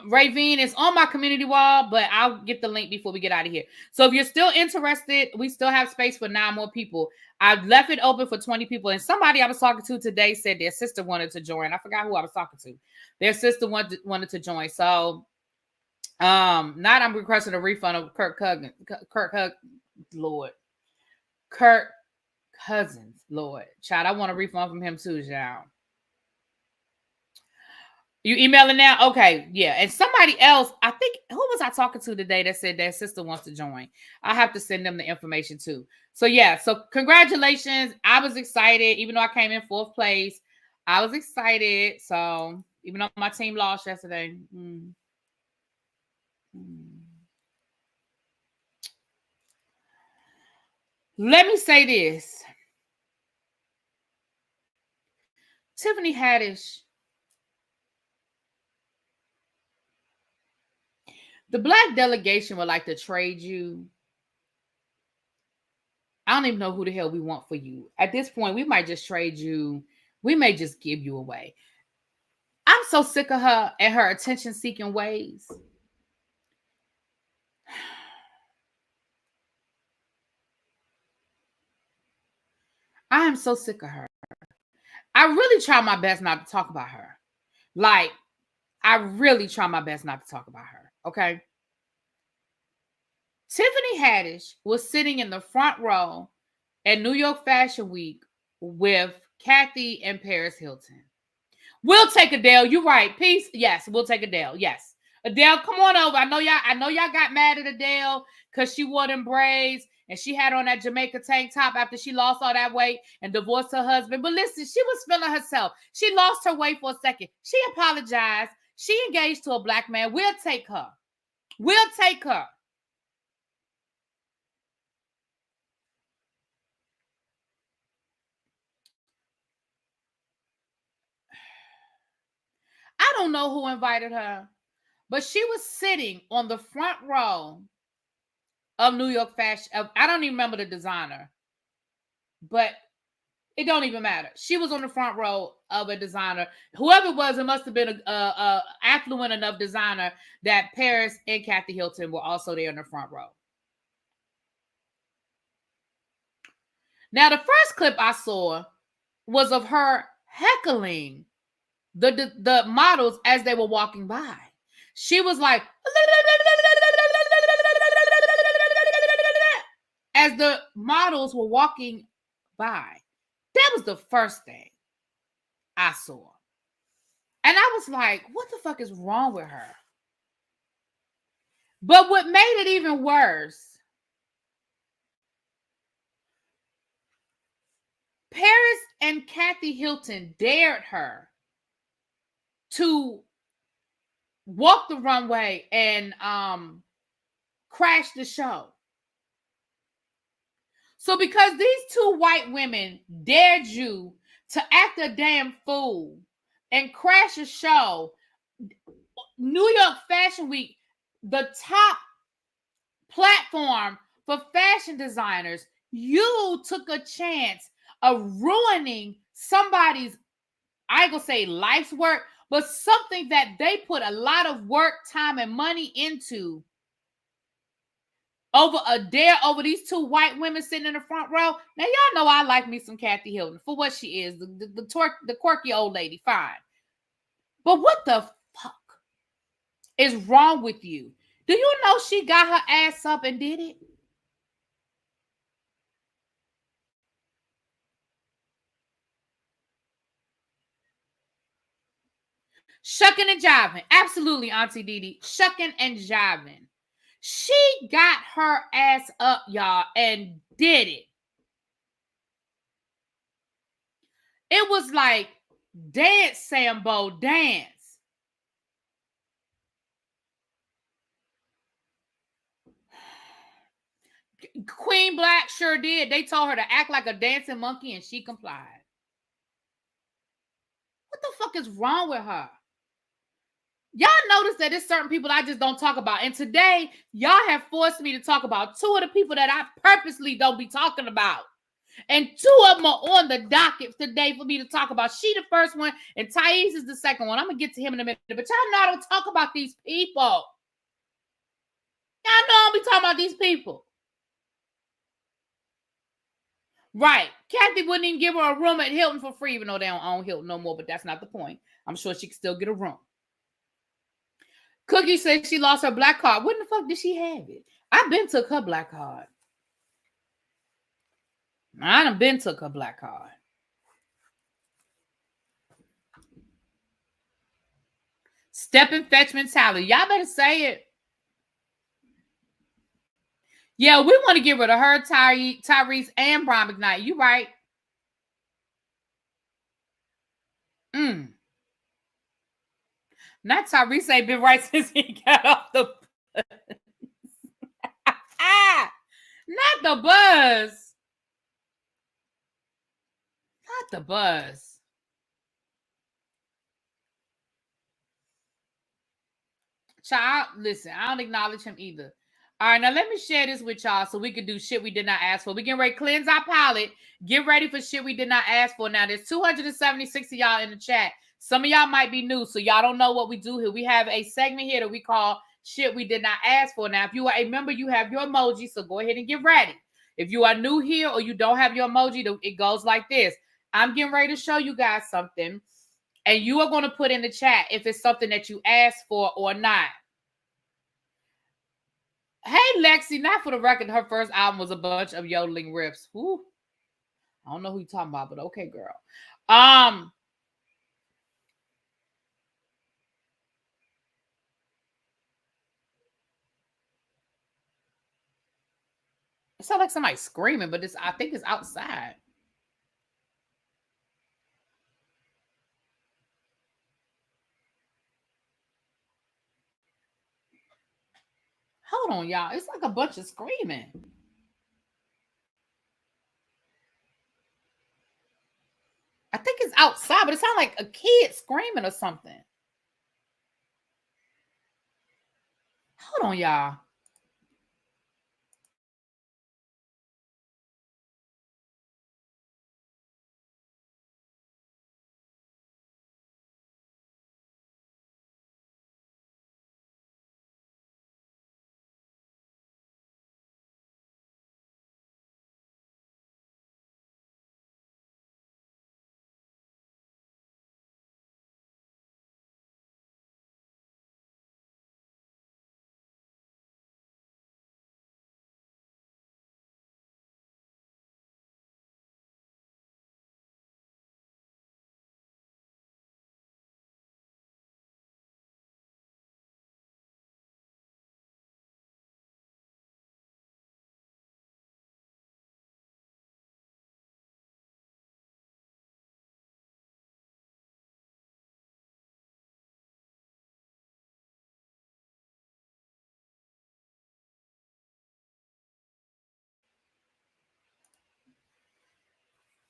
S1: Ravine is on my community wall, but I'll get the link before we get out of here. So if you're still interested, we still have space for 9 more people. I've left it open for 20 people. And somebody I was talking to today said their sister wanted to join. I forgot who I was talking to. Their sister wanted to join. So not I'm requesting a refund of Kirk Cousins, Lord. Child, I want a refund from him too, y'all. You emailing now? Okay, yeah. And somebody else, I think, who was I talking to today that said their sister wants to join? I have to send them the information too. So yeah, so congratulations. I was excited, even though I came in 4th place. I was excited. So even though my team lost yesterday. Let me say this. Tiffany Haddish. The black delegation would like to trade you. I don't even know who the hell we want for you. At this point, we might just trade you. We may just give you away. I'm so sick of her and her attention-seeking ways. I am so sick of her. I really try my best not to talk about her. Like, I really try my best not to talk about her. Okay? Tiffany Haddish was sitting in the front row at New York Fashion Week with Kathy and Paris Hilton. We'll take Adele. You're right. Peace. Yes, we'll take Adele. Yes. Adele, come on over. I know y'all got mad at Adele because she wore them braids and she had on that Jamaica tank top after she lost all that weight and divorced her husband. But listen, she was feeling herself. She lost her weight for a second. She apologized. She engaged to a black man. We'll take her. We'll take her. I don't know who invited her, but she was sitting on the front row of New York Fashion. I don't even remember the designer, but it don't even matter. She was on the front row of a designer. Whoever it was, it must have been a affluent enough designer that Paris and Kathy Hilton were also there in the front row. Now, the first clip I saw was of her heckling the models as they were walking by. She was like, as the models were walking by. That was the first thing I saw. And I was like, what the fuck is wrong with her? But what made it even worse, Paris and Kathy Hilton dared her to walk the runway and crash the show. So because these 2 white women dared you to act a damn fool and crash a show, New York Fashion Week, the top platform for fashion designers, you took a chance of ruining somebody's, I ain't gonna say life's work, but something that they put a lot of work, time, and money into over these 2 white women sitting in the front row. Now, y'all know I like me some Kathy Hilton for what she is, the quirky old lady, fine. But what the fuck is wrong with you? Do you know she got her ass up and did it? Shucking and jiving. Absolutely, Auntie Didi. Shucking and jiving. She got her ass up, y'all, and did it. It was like, dance, Sambo, dance. Queen Black sure did. They told her to act like a dancing monkey and she complied. What the fuck is wrong with her? Y'all notice that there's certain people I just don't talk about. And today, y'all have forced me to talk about two of the people that I purposely don't be talking about. And two of them are on the docket today for me to talk about. She the first one, and Tyrese is the second one. I'm going to get to him in a minute. But y'all know I don't talk about these people. Y'all know I don't be talking about these people. Right. Kathy wouldn't even give her a room at Hilton for free, even though they don't own Hilton no more, but that's not the point. I'm sure she can still get a room. Cookie said she lost her black card. When the fuck did she have it? I been took her black card. I done been took her black card. Step and fetch mentality. Y'all better say it. Yeah, we want to get rid of her, Tyrese, and Brian McKnight. You right. Not Tyrese ain't been right since he got off the bus. Not the bus. Not the bus. Child, listen, I don't acknowledge him either. All right, now let me share this with y'all so we can do shit we did not ask for. We getting ready to cleanse our palate. Get ready for shit we did not ask for. Now, there's 276 of y'all in the chat. Some of y'all might be new, so y'all don't know what we do here. We have a segment here that we call shit we did not ask for. Now, if you are a member, you have your emoji, so go ahead and get ready. If you are new here or you don't have your emoji, it goes like this. I'm getting ready to show you guys something, and you are going to put in the chat if it's something that you asked for or not. Hey, Lexi, not for the record, her first album was a bunch of yodeling riffs. Woo. I don't know who you're talking about, but okay, girl. It sounds like somebody screaming, but I think it's outside. Hold on, y'all. It's like a bunch of screaming. I think it's outside, but it sounds like a kid screaming or something. Hold on, y'all.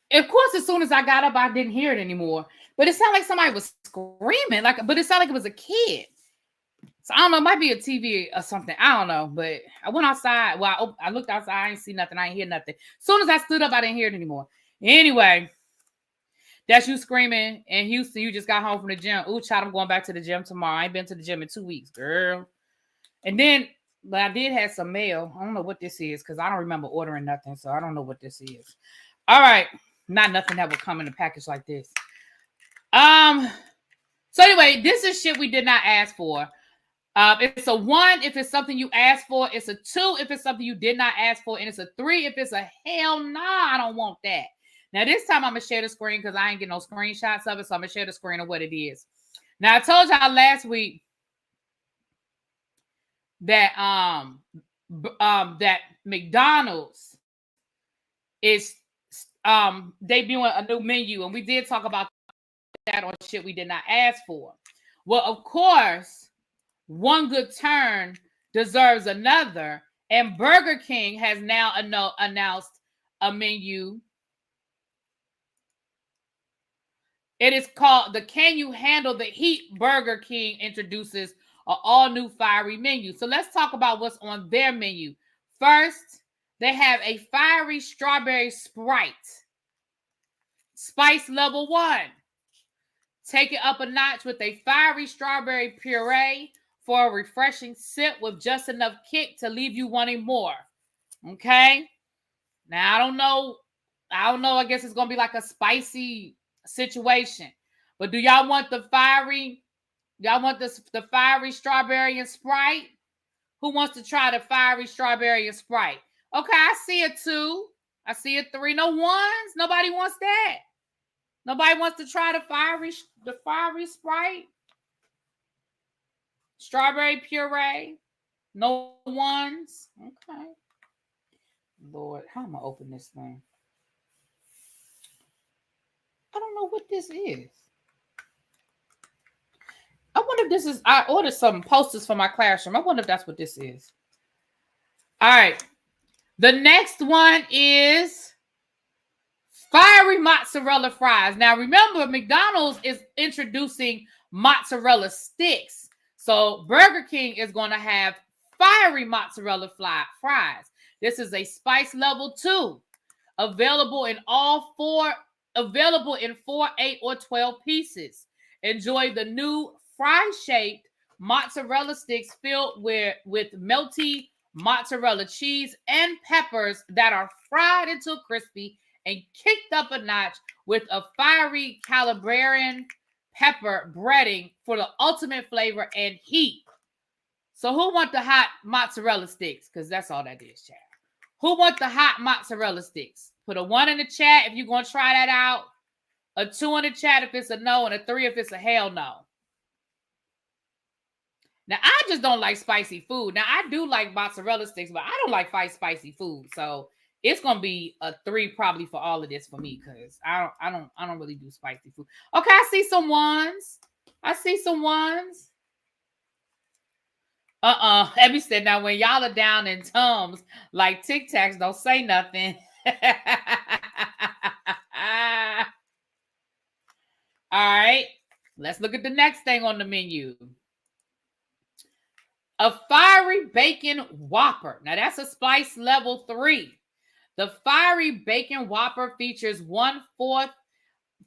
S1: Of course, as soon as I got up, I didn't hear it anymore. But it sounded like somebody was screaming, but it sounded like it was a kid. So I don't know, it might be a TV or something. I don't know. But I went outside. Well, I looked outside, I didn't see nothing, I didn't hear nothing. As soon as I stood up, I didn't hear it anymore. Anyway, that's you screaming in Houston. You just got home from the gym. Ooh, child, I'm going back to the gym tomorrow. I ain't been to the gym in 2 weeks, girl. And then, but I did have some mail. I don't know what this is because I don't remember ordering nothing. So I don't know what this is. All right. Not nothing that would come in a package like this. So anyway, this is shit we did not ask for. It's a 1 if it's something you asked for. It's a 2 if it's something you did not ask for. And it's a 3 if it's a hell nah, I don't want that. Now, this time I'm going to share the screen because I ain't getting no screenshots of it. So I'm going to share the screen of what it is. Now, I told y'all last week that that McDonald's is debuting a new menu. And we did talk about that on shit we did not ask for. Well, of course, one good turn deserves another. And Burger King has now announced a menu It is called the Can You Handle the Heat? Burger King introduces an all-new fiery menu. So let's talk about what's on their menu. First, they have a fiery strawberry Sprite. Spice level 1. Take it up a notch with a fiery strawberry puree for a refreshing sip with just enough kick to leave you wanting more. Okay? Now, I don't know. I guess it's going to be like a spicy situation. But do y'all want the fiery? Y'all want the fiery strawberry and Sprite? Who wants to try the fiery strawberry and Sprite? Okay, I see a 2. I see a 3. No ones. Nobody wants that. Nobody wants to try the fiery Sprite? Strawberry puree? No ones? Okay. Lord, how am I open this thing? I don't know what this is. I wonder if this is, I ordered some posters for my classroom. I wonder if that's what this is. All right. The next one is fiery mozzarella fries. Now, remember, McDonald's is introducing mozzarella sticks. So Burger King is going to have fiery mozzarella fries. This is a spice level 2. Available in 4, 8, or 12 pieces. Enjoy the new fry-shaped mozzarella sticks filled with melty mozzarella cheese and peppers that are fried until crispy and kicked up a notch with a fiery Calabrian pepper breading for the ultimate flavor and heat. So who want the hot mozzarella sticks? Because that's all that is, chat. Who want the hot mozzarella sticks? Put a 1 in the chat if you're going to try that out. A 2 in the chat if it's a no, and a 3 if it's a hell no. Now, I just don't like spicy food. Now, I do like mozzarella sticks, but I don't like spicy food. So it's gonna be a 3 probably for all of this for me, because I don't really do spicy food. Okay, I see some ones. Abby said, now when y'all are down in Tums, like Tic Tacs, don't say nothing. All right, let's look at the next thing on the menu. A fiery bacon Whopper. Now that's a spice level 3. The fiery bacon Whopper features 1/4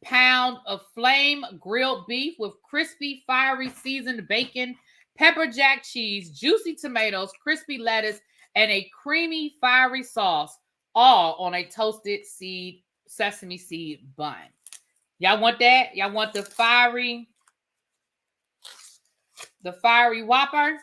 S1: pound of flame grilled beef with crispy, fiery seasoned bacon, pepper jack cheese, juicy tomatoes, crispy lettuce, and a creamy, fiery sauce, all on a toasted sesame seed bun. Y'all want that? Y'all want the fiery Whopper?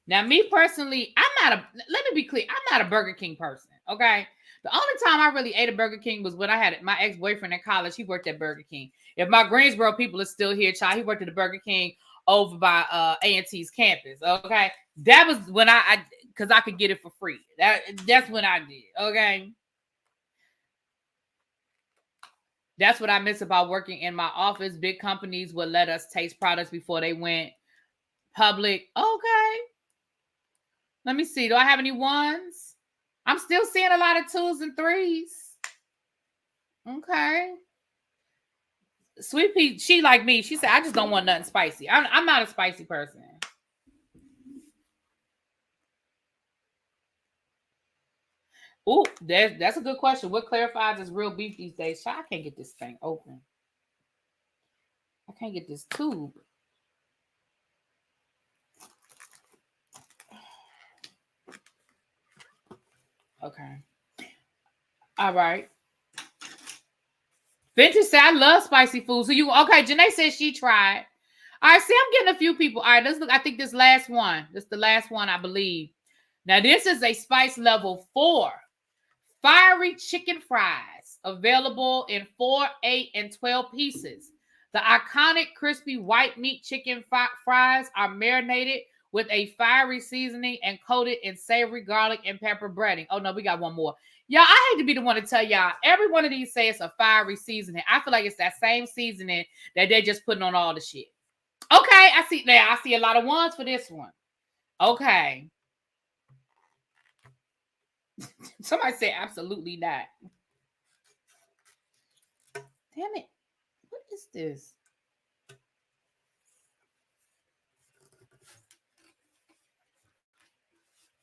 S1: Now, me personally, let me be clear, I'm not a Burger King person, okay? The only time I really ate a Burger King was when I had my ex-boyfriend in college. He worked at Burger King. If my Greensboro people are still here, child, he worked at the Burger King over by A&T's campus, okay? That was when because I could get it for free. That's when I did, okay? That's what I miss about working in my office. Big companies would let us taste products before they went public. Okay. Let me see. Do I have any 1s? I'm still seeing a lot of 2s and 3s. Okay. Sweet Pea, she like me. She said, I just don't want nothing spicy. I'm not a spicy person. Ooh, that's a good question. What clarifies as real beef these days? I can't get this thing open. I can't get this tube. Okay. All right. Vintage said, I love spicy food. So okay, Janae said she tried. All right, see, I'm getting a few people. All right, let's look. I think this last one. This is the last one, I believe. Now, this is a spice level 4. Fiery chicken fries. Available in 4, 8, and 12 pieces. The iconic crispy white meat chicken fries are marinated with a fiery seasoning and coated in savory garlic and pepper breading. Oh, no, we got one more. Y'all, I hate to be the one to tell y'all, every one of these says a fiery seasoning. I feel like it's that same seasoning that they're just putting on all the shit. Okay, I see a lot of 1s for this one. Okay. Somebody said absolutely not. Damn it. is this?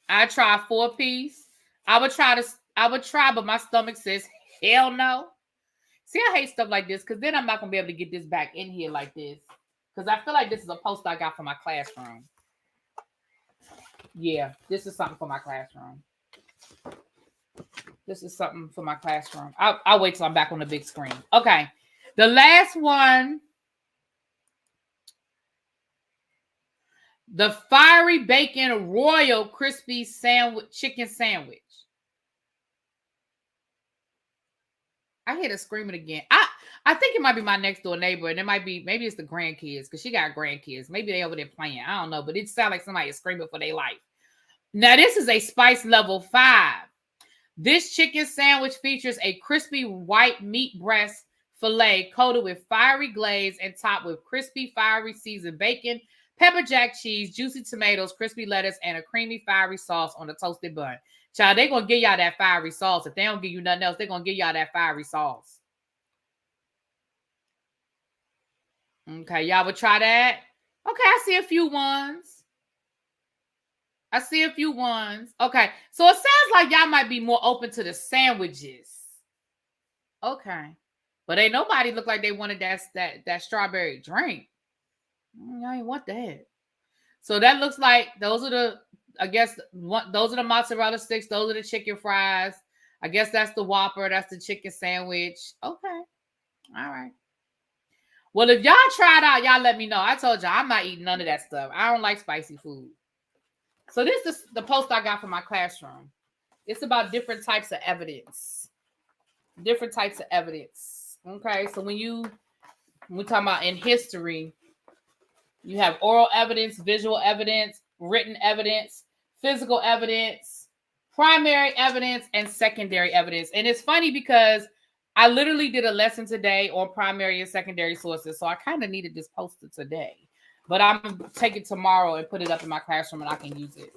S1: I try 4-piece. I would try, but my stomach says hell no. See, I hate stuff like this because then I'm not gonna be able to get this back in here like this. Because I feel like this is a poster I got for my classroom. Yeah, this is something for my classroom. This is something for my classroom. I'll wait till I'm back on the big screen. Okay. The last one. The fiery bacon royal crispy sandwich, chicken sandwich. I hear her screaming again. I think it might be my next door neighbor, and it might be, maybe it's the grandkids, because she got grandkids. Maybe they over there playing. I don't know, but it sounds like somebody is screaming for their life. Now, this is a spice level 5. This chicken sandwich features a crispy white meat breast fillet coated with fiery glaze and topped with crispy, fiery seasoned bacon, pepper jack cheese, juicy tomatoes, crispy lettuce, and a creamy, fiery sauce on the toasted bun. Child, they're going to give y'all that fiery sauce. If they don't give you nothing else, they're going to give y'all that fiery sauce. Okay, y'all would try that? Okay, I see a few ones. Okay, so it sounds like y'all might be more open to the sandwiches. Okay. But ain't nobody look like they wanted that strawberry drink. I ain't want that. So that looks like those are the, I guess, those are the mozzarella sticks. Those are the chicken fries. I guess that's the Whopper. That's the chicken sandwich. Okay. All right. Well, if y'all try it out, y'all let me know. I told y'all I'm not eating none of that stuff. I don't like spicy food. So this is the post I got from my classroom. It's about different types of evidence. Different types of evidence. Okay. So when we're talking about in history, you have oral evidence, visual evidence, written evidence, physical evidence, primary evidence, and secondary evidence. And it's funny because I literally did a lesson today on primary and secondary sources. So I kind of needed this poster today. But I'm going to take it tomorrow and put it up in my classroom and I can use it.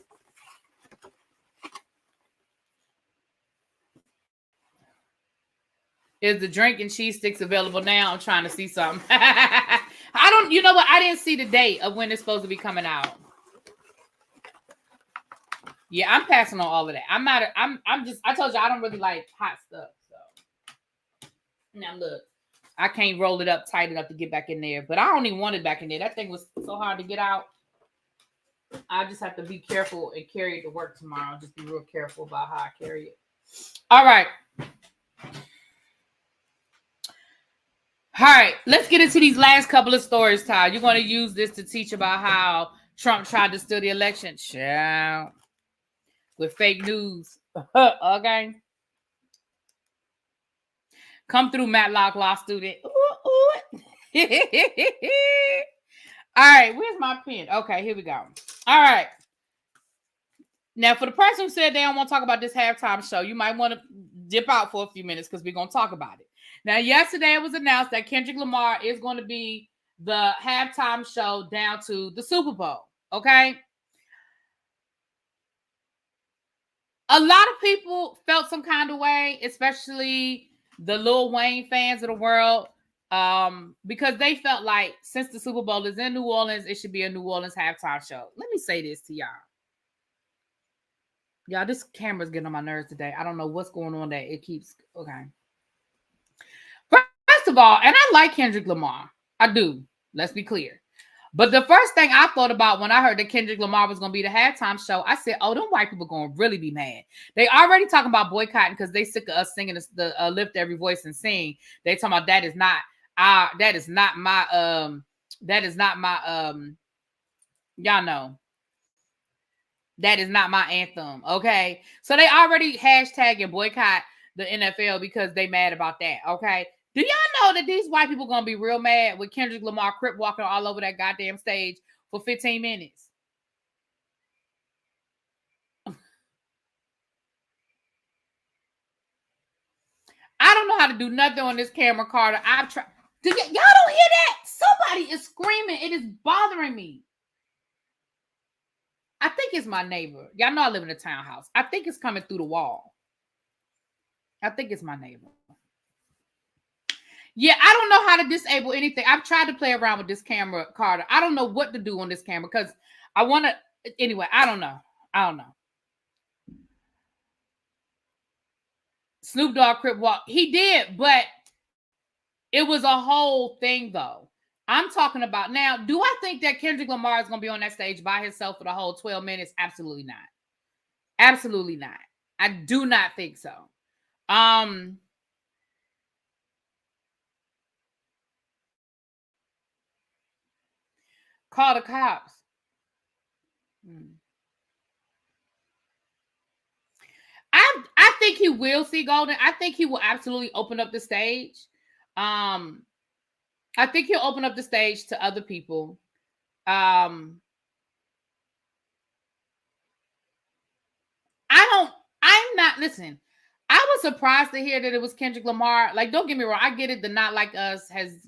S1: Is the drink and cheese sticks available now? I'm trying to see something. You know what? I didn't see the date of when it's supposed to be coming out. Yeah, I'm passing on all of that. I told you I don't really like hot stuff. So now look, I can't roll it up tight enough to get back in there, but I don't even want it back in there. That thing was so hard to get out. I just have to be careful and carry it to work tomorrow. Just be real careful about how I carry it. All right. All right, let's get into these last couple of stories, Ty. You're going to use this to teach about how Trump tried to steal the election. Child. With fake news. Okay. Come through, Matlock Law student. Ooh. All right, where's my pen? Okay, here we go. All right. Now, for the person who said they don't want to talk about this halftime show, you might want to dip out for a few minutes because we're going to talk about it. Now, yesterday it was announced that Kendrick Lamar is going to be the halftime show down to the Super Bowl. Okay. A lot of people felt some kind of way, especially the Lil Wayne fans of the world, because they felt like since the Super Bowl is in New Orleans, it should be a New Orleans halftime show. Let me say this to y'all. Y'all, this camera's getting on my nerves today. I don't know what's going on there. It keeps, okay. First of all, and I like Kendrick Lamar. I do. Let's be clear. But the first thing I thought about when I heard that Kendrick Lamar was going to be the halftime show, I said, oh, them white people going to really be mad. They already talking about boycotting because they sick of us singing the lift every voice and sing. They talking about that is not my, y'all know. That is not my anthem. Okay. So they already hashtag and boycott the NFL because they mad about that. Okay. Do y'all know that these white people going to be real mad with Kendrick Lamar crip walking all over that goddamn stage for 15 minutes? I don't know how to do nothing on this camera, Carter. I've tried. Y'all don't hear that? Somebody is screaming. It is bothering me. I think it's my neighbor. Y'all know I live in a townhouse. I think it's coming through the wall. I think it's my neighbor. Yeah, I don't know how to disable anything. I've tried to play around with this camera, Carter. I don't know what to do on this camera because I want to. Anyway, I don't know. I don't know. Snoop Dogg Crip Walk. He did, but it was a whole thing, though. I'm talking about now. Do I think that Kendrick Lamar is going to be on that stage by himself for the whole 12 minutes? Absolutely not. Absolutely not. I do not think so. Call the cops. I think he will see Golden. I think he will absolutely open up the stage. Um, I think he'll open up the stage to other people. I'm not, listen, I was surprised to hear that it was Kendrick Lamar. Like, don't get me wrong, I get it. The Not Like Us has,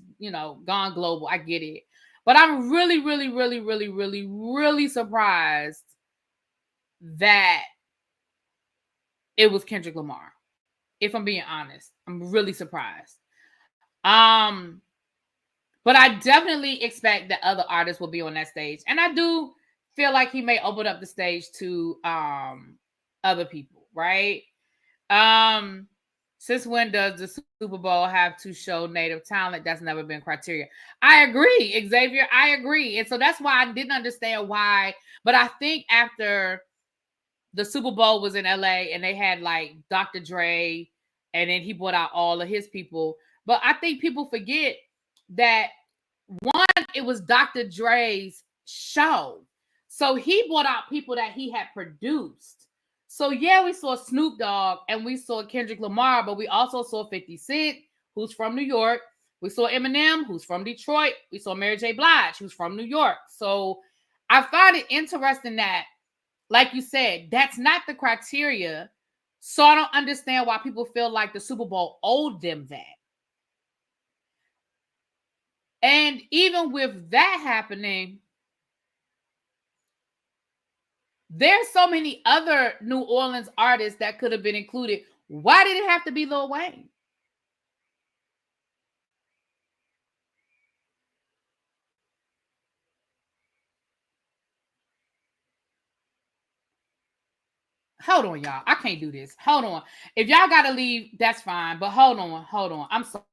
S1: gone global. I get it. But I'm really, really, really, really, really, really surprised that it was Kendrick Lamar. If I'm being honest, I'm really surprised. But I definitely expect that other artists will be on that stage. And I do feel like he may open up the stage to other people, right? Since when does the Super Bowl have to show native talent? That's never been criteria. I agree, Xavier. I agree. And so that's why I didn't understand why. But I think after the Super Bowl was in LA and they had like Dr. Dre, and then he brought out all of his people. But I think people forget that one, it was Dr. Dre's show. So he brought out people that he had produced. So yeah, we saw Snoop Dogg and we saw Kendrick Lamar, but we also saw 50 Cent, who's from New York. We saw Eminem, who's from Detroit. We saw Mary J. Blige, who's from New York. So I find it interesting that, like you said, that's not the criteria. So I don't understand why people feel like the Super Bowl owed them that. And even with that happening, there's so many other New Orleans artists that could have been included. Why did it have to be Lil Wayne? Hold on, y'all. I can't do this. Hold on. If y'all got to leave, that's fine. But hold on. Hold on. I'm sorry.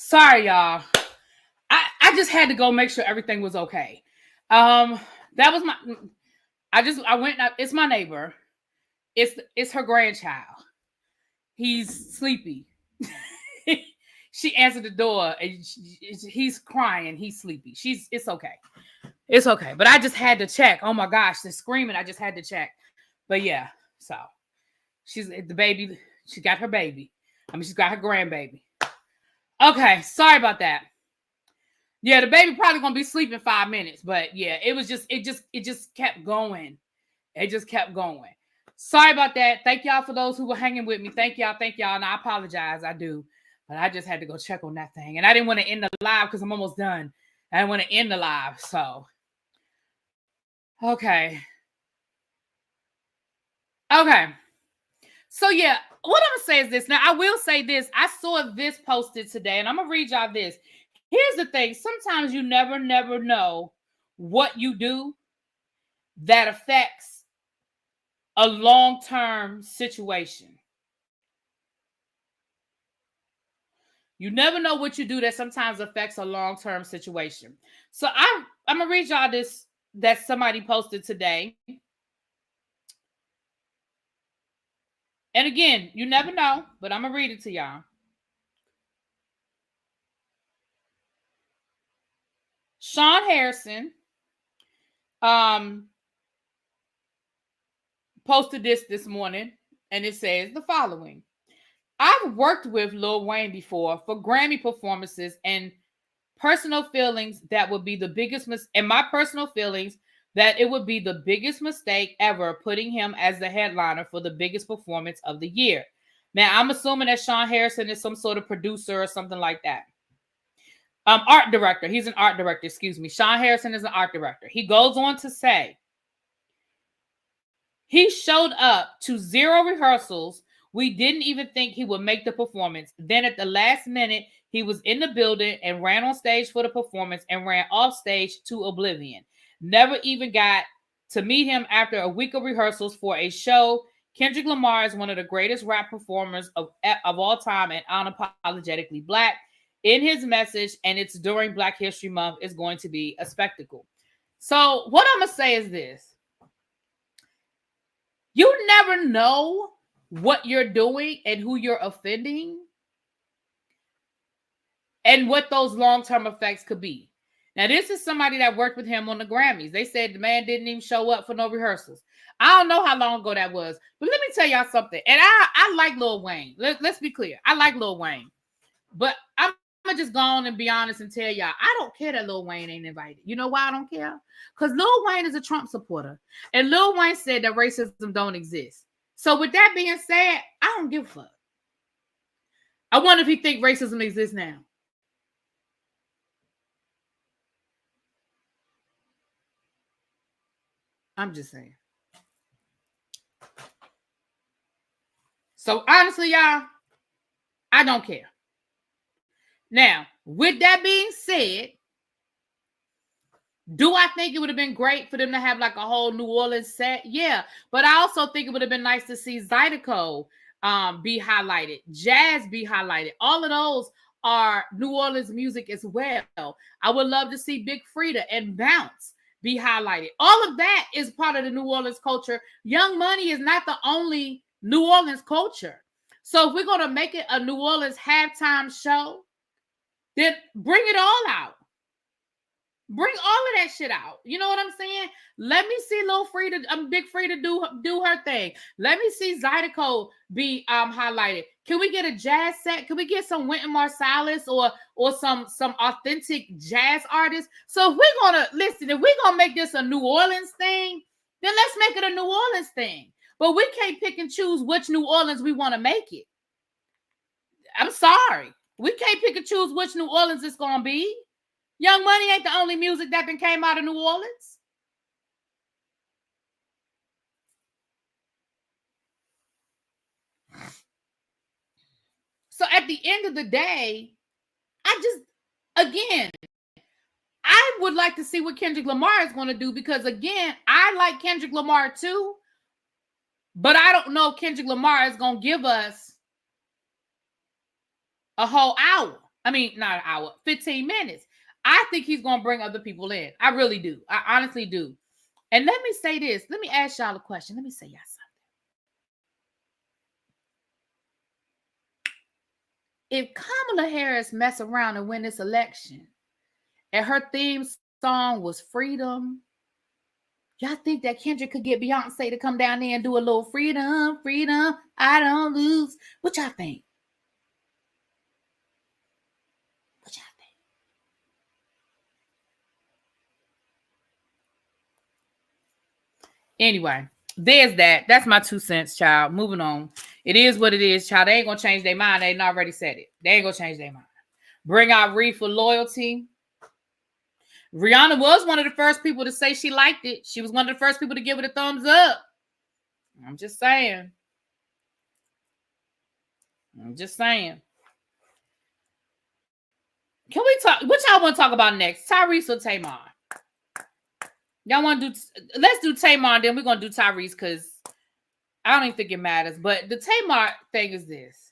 S1: Sorry, y'all. I just had to go make sure everything was okay. That was I went. It's my neighbor. It's her grandchild. He's sleepy. She answered the door and he's crying. He's sleepy. It's okay. It's okay. But I just had to check. Oh my gosh, they're screaming. I just had to check. But yeah, so she's the baby. She got her baby. She's got her grandbaby. Okay, sorry about that. Yeah, the baby probably gonna be sleeping 5 minutes, but yeah, it just kept going. It just kept going. Sorry about that. Thank y'all for those who were hanging with me. Thank y'all. And I apologize. I do. But I just had to go check on that thing. And I didn't want to end the live because I'm almost done. I didn't want to end the live. So, okay. So, yeah, what I'm going to say is this. Now, I will say this. I saw this posted today, and I'm going to read y'all this. Here's the thing. Sometimes you never know what you do that affects a long-term situation. You never know what you do that sometimes affects a long-term situation. So I'm going to read y'all this that somebody posted today. And again, you never know, but I'm going to read it to y'all. Sean Harrison posted this morning, and it says the following. I've worked with Lil Wayne before for Grammy performances and personal feelings that would be the biggest that it would be the biggest mistake ever putting him as the headliner for the biggest performance of the year. Now, I'm assuming that Sean Harrison is some sort of producer or something like that. Art director. He's an art director, excuse me. Sean Harrison is an art director. He goes on to say, he showed up to 0 rehearsals. We didn't even think he would make the performance. Then at the last minute, he was in the building and ran on stage for the performance and ran off stage to oblivion. Never even got to meet him after a week of rehearsals for a show. Kendrick Lamar is one of the greatest rap performers of all time and unapologetically Black. In his message, and it's during Black History Month, is going to be a spectacle. So what I'm going to say is this. You never know what you're doing and who you're offending and what those long-term effects could be. Now, this is somebody that worked with him on the Grammys. They said the man didn't even show up for no rehearsals. I don't know how long ago that was, but let me tell y'all something. And I like Lil Wayne. Let's be clear. I like Lil Wayne. But I'm going to just go on and be honest and tell y'all, I don't care that Lil Wayne ain't invited. You know why I don't care? Because Lil Wayne is a Trump supporter. And Lil Wayne said that racism don't exist. So with that being said, I don't give a fuck. I wonder if he think racism exists now. I'm just saying. So honestly, y'all, I don't care. Now, with that being said, do I think it would have been great for them to have like a whole New Orleans set? Yeah. But I also think it would have been nice to see Zydeco be highlighted, jazz be highlighted. All of those are New Orleans music as well. I would love to see Big Frida and Bounce be highlighted. All of that is part of the New Orleans culture. Young Money is not the only New Orleans culture. So if we're going to make it a New Orleans halftime show, then bring it all out. Bring all of that shit out. You know what I'm saying? Let me see Lil Frida, Big Frida do her thing. Let me see Zydeco be highlighted. Can we get a jazz set? Can we get some Wynton Marsalis or some authentic jazz artists? So if we're gonna listen, if we're gonna make this a New Orleans thing, then let's make it a New Orleans thing. But we can't pick and choose which New Orleans we want to make it. I'm sorry. We can't pick and choose which New Orleans it's gonna be. Young Money ain't the only music that then came out of New Orleans. So at the end of the day, I would like to see what Kendrick Lamar is going to do because, again, I like Kendrick Lamar too, but I don't know if Kendrick Lamar is going to give us a whole hour. I mean, not an hour, 15 minutes. I think he's going to bring other people in. I really do. I honestly do. And let me say this. Let me ask y'all a question. Let me say y'all something. If Kamala Harris mess around and win this election, and her theme song was freedom, y'all think that Kendrick could get Beyonce to come down there and do a little freedom, freedom, I don't lose? What y'all think? What y'all think? Anyway, there's that. That's my 2 cents, child. Moving on. It is what it is, child. They ain't gonna change their mind. They already said it. They ain't gonna change their mind. Bring out Ree for loyalty. Rihanna was one of the first people to say she liked it. She was one of the first people to give it a thumbs up. I'm just saying. I'm just saying. Can we talk? What y'all want to talk about next? Tyrese or Tamar? Y'all want to do? Let's do Tamar, then we're gonna do Tyrese because I don't even think it matters. But the Tamar thing is this.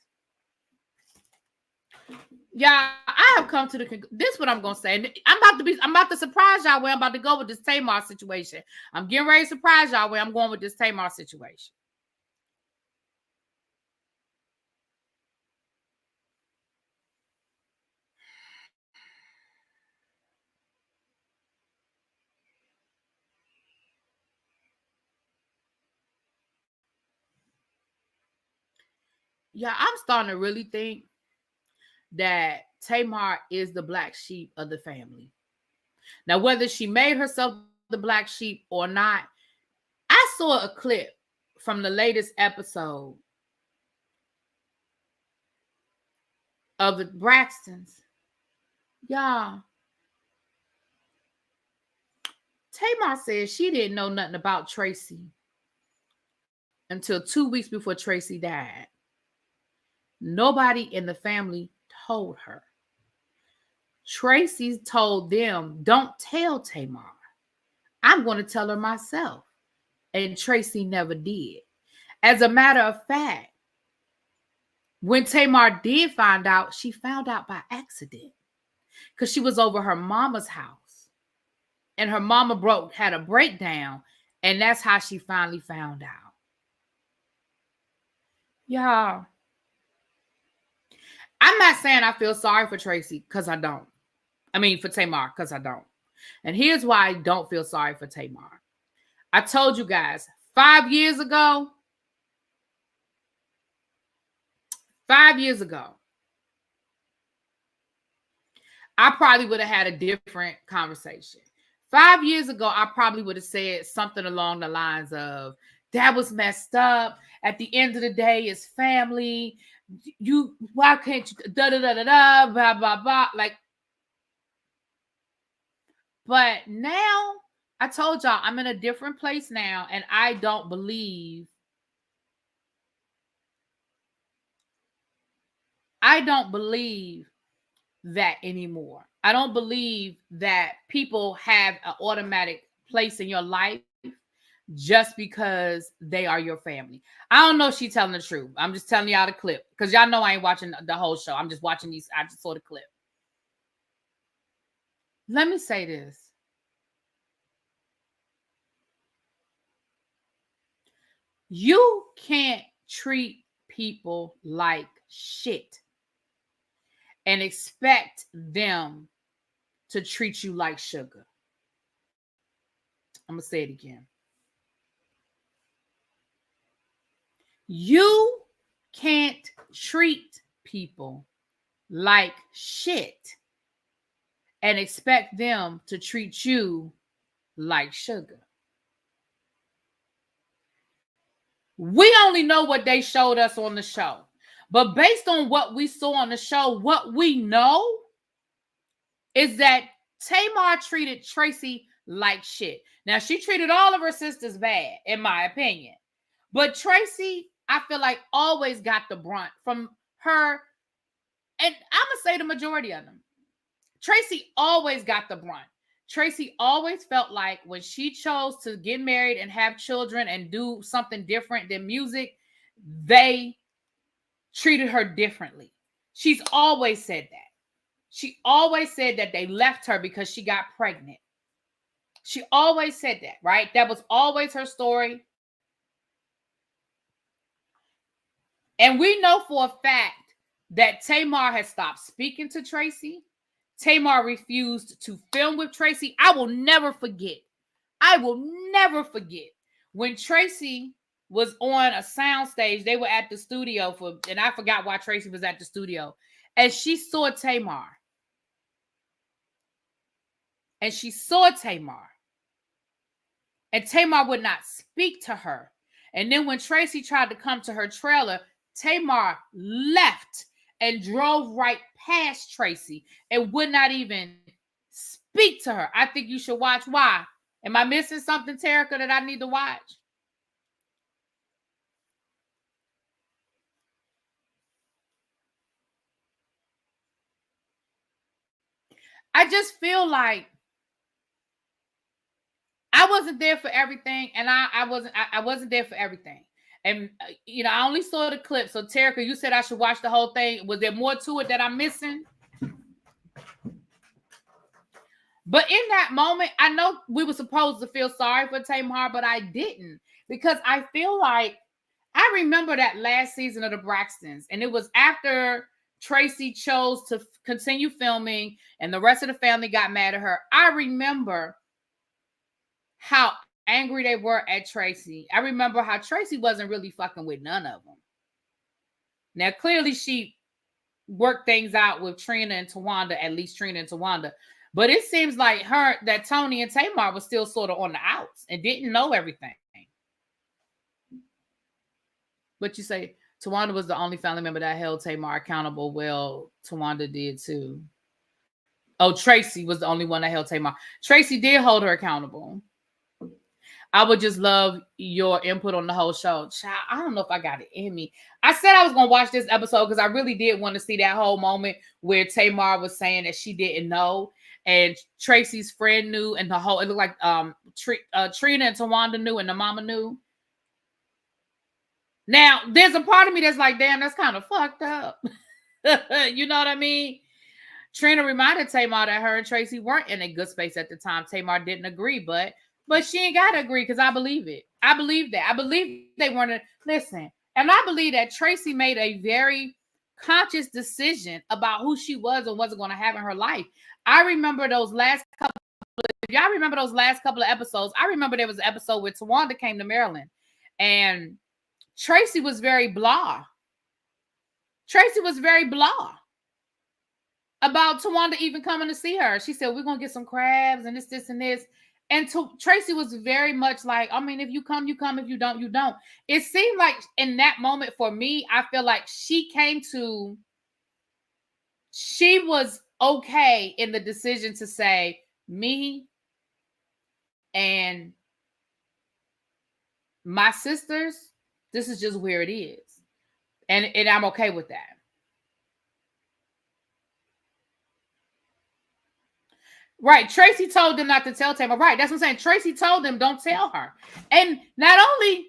S1: Yeah, I have come to the conclusion. This is what I'm gonna say. I'm about to surprise y'all where I'm about to go with this Tamar situation. I'm getting ready to surprise y'all where I'm going with this Tamar situation. Yeah, I'm starting to really think that Tamar is the black sheep of the family. Now, whether she made herself the black sheep or not, I saw a clip from the latest episode of the Braxtons. Y'all, Tamar said she didn't know nothing about Tracy until 2 weeks before Tracy died. Nobody in the family told her. Tracy told them, don't tell Tamar. I'm going to tell her myself. And Tracy never did. As a matter of fact, when Tamar did find out, she found out by accident because she was over her mama's house. And her mama had a breakdown. And that's how she finally found out. Y'all, I'm not saying I feel sorry for Tracy because I don't. I mean, for Tamar, because I don't. And here's why I don't feel sorry for Tamar. I told you guys 5 years ago, I probably would have had a different conversation. 5 years ago, I probably would have said something along the lines of, that was messed up. At the end of the day, it's family. Why can't you, da-da-da-da-da, blah, blah, blah. Like, but now, I told y'all, I'm in a different place now, and I don't believe that anymore. I don't believe that people have an automatic place in your life just because they are your family. I don't know if she's telling the truth. I'm just telling y'all the clip because y'all know I ain't watching the whole show. I'm just watching these. I just saw the clip. Let me say this. You can't treat people like shit and expect them to treat you like sugar. I'm going to say it again. You can't treat people like shit and expect them to treat you like sugar. We only know what they showed us on the show. But based on what we saw on the show, what we know is that Tamar treated Tracy like shit. Now, she treated all of her sisters bad, in my opinion. But Tracy, I feel like, always got the brunt from her. And I'm going to say the majority of them. Tracy always got the brunt. Tracy always felt like when she chose to get married and have children and do something different than music, they treated her differently. She's always said that. She always said that they left her because she got pregnant. She always said that, right? That was always her story. And we know for a fact that Tamar has stopped speaking to Tracy. Tamar refused to film with Tracy. I will never forget. When Tracy was on a sound stage. They were at the studio and I forgot why Tracy was at the studio. And she saw Tamar. And Tamar would not speak to her. And then when Tracy tried to come to her trailer, Tamar left and drove right past Tracy and would not even speak to her. I think you should watch. Why? Am I missing something, Terica, that I need to watch? I just feel like I wasn't there for everything, and I wasn't there for everything. And I only saw the clip. So Terica, you said I should watch the whole thing. Was there more to it that I'm missing? But in that moment, I know we were supposed to feel sorry for Tamar, but I didn't, because I feel like I remember that last season of the Braxtons, and it was after Tracy chose to continue filming and the rest of the family got mad at her. I remember how angry they were at Tracy. I remember how Tracy wasn't really fucking with none of them. Now, clearly she worked things out with Trina and Tawanda, at least Trina and Tawanda. But it seems like that Tony and Tamar was still sort of on the outs and didn't know everything. But you say Tawanda was the only family member that held Tamar accountable. Well, Tawanda did too. Oh, Tracy was the only one that held Tamar. Tracy did hold her accountable. I would just love your input on the whole show. Child, I don't know if I got it in me. I said I was going to watch this episode because I really did want to see that whole moment where Tamar was saying that she didn't know and Tracy's friend knew, and it looked like Trina and Tawanda knew and the mama knew. Now, there's a part of me that's like, damn, that's kind of fucked up. You know what I mean? Trina reminded Tamar that her and Tracy weren't in a good space at the time. Tamar didn't agree, but she ain't got to agree because I believe it. I believe that. I believe they weren't. Listen, and I believe that Tracy made a very conscious decision about who she was and wasn't going to have in her life. I remember those last couple. If y'all remember those last couple of episodes, I remember there was an episode where Tawanda came to Maryland, and Tracy was very blah. Tracy was very blah about Tawanda even coming to see her. She said, we're going to get some crabs and this, and this. And Tracy was very much like, I mean, if you come, you come. If you don't, you don't. It seemed like in that moment for me, I feel like she was okay in the decision to say, me and my sisters, this is just where it is. And I'm okay with that. Right. Tracy told them not to tell Tamar. Right. That's what I'm saying. Tracy told them don't tell her. And not only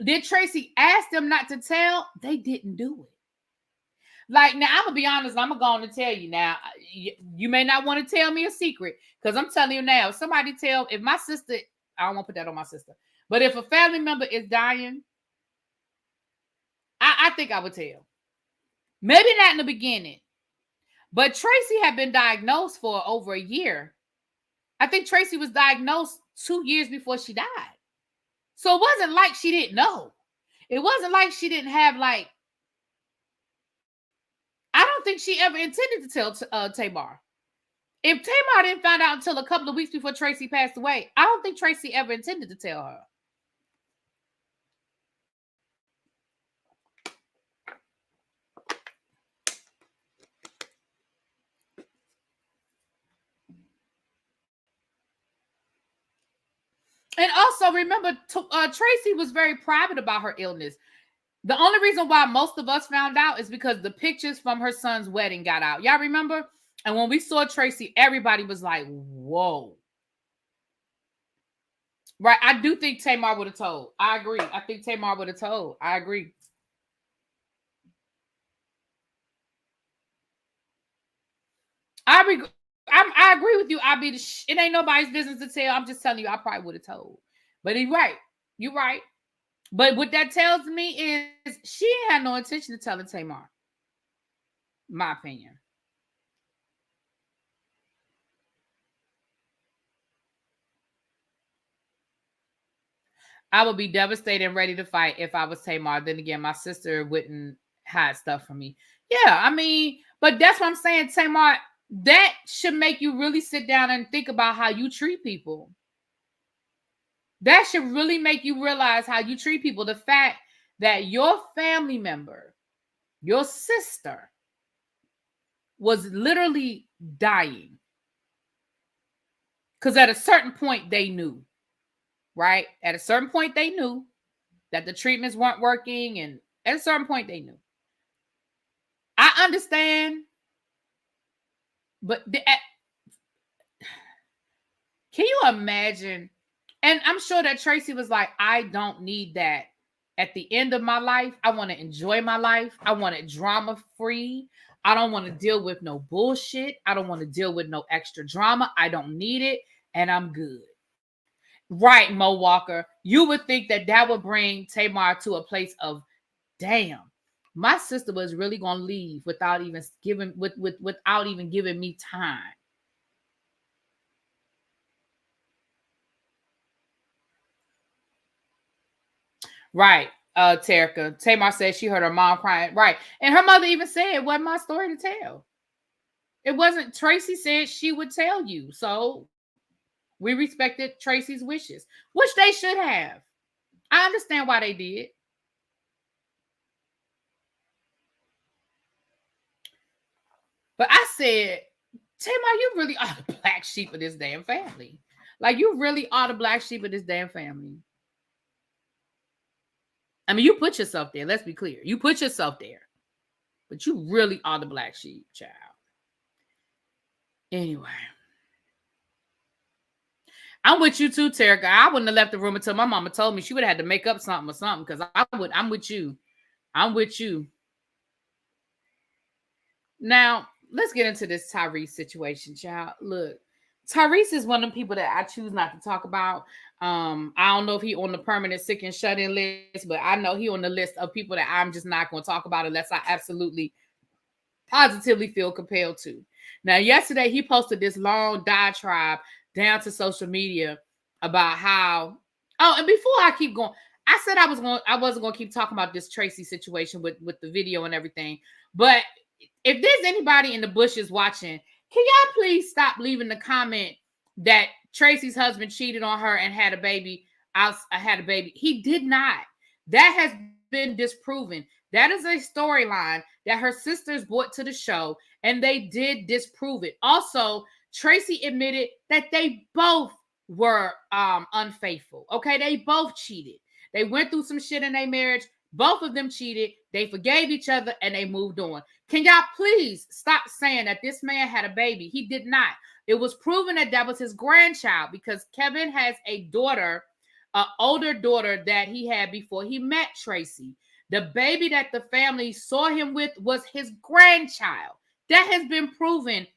S1: did Tracy ask them not to tell, they didn't do it. Like, now, I'm going to be honest. I'm going to go on and tell you now. You may not want to tell me a secret because I'm telling you now, if my sister, I don't want to put that on my sister, but if a family member is dying, I think I would tell. Maybe not in the beginning. But Tracy had been diagnosed for over a year. I think Tracy was diagnosed 2 years before she died. So it wasn't like she didn't know. It wasn't like she didn't have, like, I don't think she ever intended to tell Tamar. If Tamar didn't find out until a couple of weeks before Tracy passed away, I don't think Tracy ever intended to tell her. And also, remember, Tracy was very private about her illness. The only reason why most of us found out is because the pictures from her son's wedding got out. Y'all remember? And when we saw Tracy, everybody was like, whoa. Right? I do think Tamar would have told. I agree. I think Tamar would have told. I agree. I agree with you. It ain't nobody's business to tell. I'm just telling you, I probably would have told. But he's right. You're right. But what that tells me is she had no intention of telling Tamar. My opinion. I would be devastated and ready to fight if I was Tamar. Then again, my sister wouldn't hide stuff from me. Yeah, I mean, but that's what I'm saying, Tamar. That should make you really sit down and think about how you treat people. That should really make you realize how you treat people. The fact that your family member, your sister, was literally dying. Because at a certain point, they knew, right? At a certain point, they knew that the treatments weren't working. And at a certain point, they knew. I understand. But can you imagine? And I'm sure that Tracy was like, I don't need that. At the end of my life, I want to enjoy my life. I want it drama free. I don't want to deal with no bullshit. I don't want to deal with no extra drama. I don't need it. And I'm good. Right, Mo Walker. You would think that that would bring Tamar to a place of, damn, my sister was really going to leave without even giving me time. Right. Terica. Tamar said she heard her mom crying. Right. And her mother even said it wasn't my story to tell. It wasn't. Tracy said she would tell you. So we respected Tracy's wishes, which they should have. I understand why they did. But I said, Tamar, you really are the black sheep of this damn family. Like, you really are the black sheep of this damn family. I mean, you put yourself there. Let's be clear. You put yourself there. But you really are the black sheep, child. Anyway. I'm with you too, Terica. I wouldn't have left the room until my mama told me. She would have had to make up something or something because I'm with you. I'm with you. Now, let's get into this Tyrese situation, child. Look, Tyrese is one of the people that I choose not to talk about. I don't know if he on the permanent sick and shut-in list, but I know he on the list of people that I'm just not going to talk about unless I absolutely positively feel compelled to. Now, yesterday he posted this long diatribe down to social media about how, and before I keep going, I said I wasn't gonna keep talking about this Tracy situation with the video and everything. But if there's anybody in the bushes watching, can y'all please stop leaving the comment that Tracy's husband cheated on her and had a baby? I had a baby. He did not. That has been disproven. That is a storyline that her sisters brought to the show, and they did disprove it. Also, Tracy admitted that they both were unfaithful. Okay, they both cheated. They went through some shit in their marriage. Both of them cheated. They forgave each other and they moved on. Can y'all please stop saying that this man had a baby? He did not. It was proven that that was his grandchild because Kevin has a daughter, an older daughter that he had before he met Tracy. The baby that the family saw him with was his grandchild. That has been proven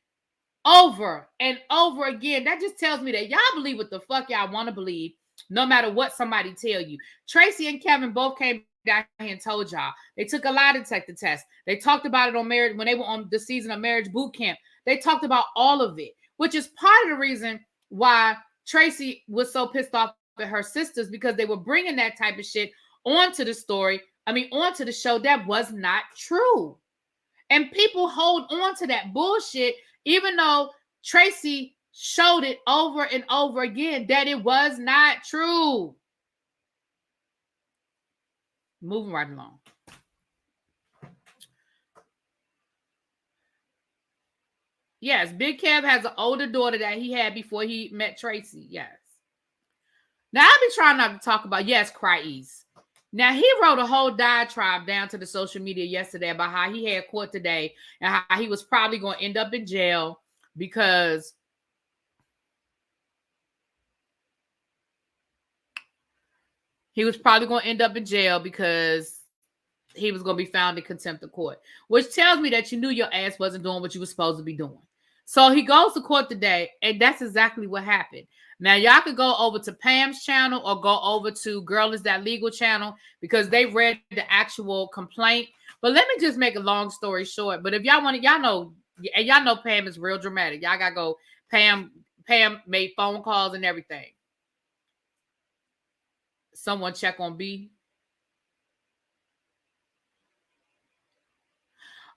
S1: over and over again. That just tells me that y'all believe what the fuck y'all want to believe, no matter what somebody tell you. Tracy and Kevin both came down here and told y'all. They took a lie detector test. They talked about it on marriage when they were on the season of Marriage Boot Camp. They talked about all of it, which is part of the reason why Tracy was so pissed off at her sisters, because they were bringing that type of shit onto the story. Onto the show that was not true. And people hold on to that bullshit, even though Tracy showed it over and over again that it was not true. Moving right along. Yes, Big Kev has an older daughter that he had before he met Tracy. Yes. Now, I've been trying not to talk about, yes, Cries. Now, he wrote a whole diatribe down to the social media yesterday about how he had court today and how he was probably going to end up in jail because he was going to be found in contempt of court, which tells me that you knew your ass wasn't doing what you were supposed to be doing. So he goes to court today, and that's exactly what happened. Now, y'all could go over to Pam's channel or go over to Girl Is That Legal channel because they read the actual complaint. But let me just make a long story short. But if y'all want to, y'all know Pam is real dramatic. Y'all got to go. Pam made phone calls and everything. Someone check on B.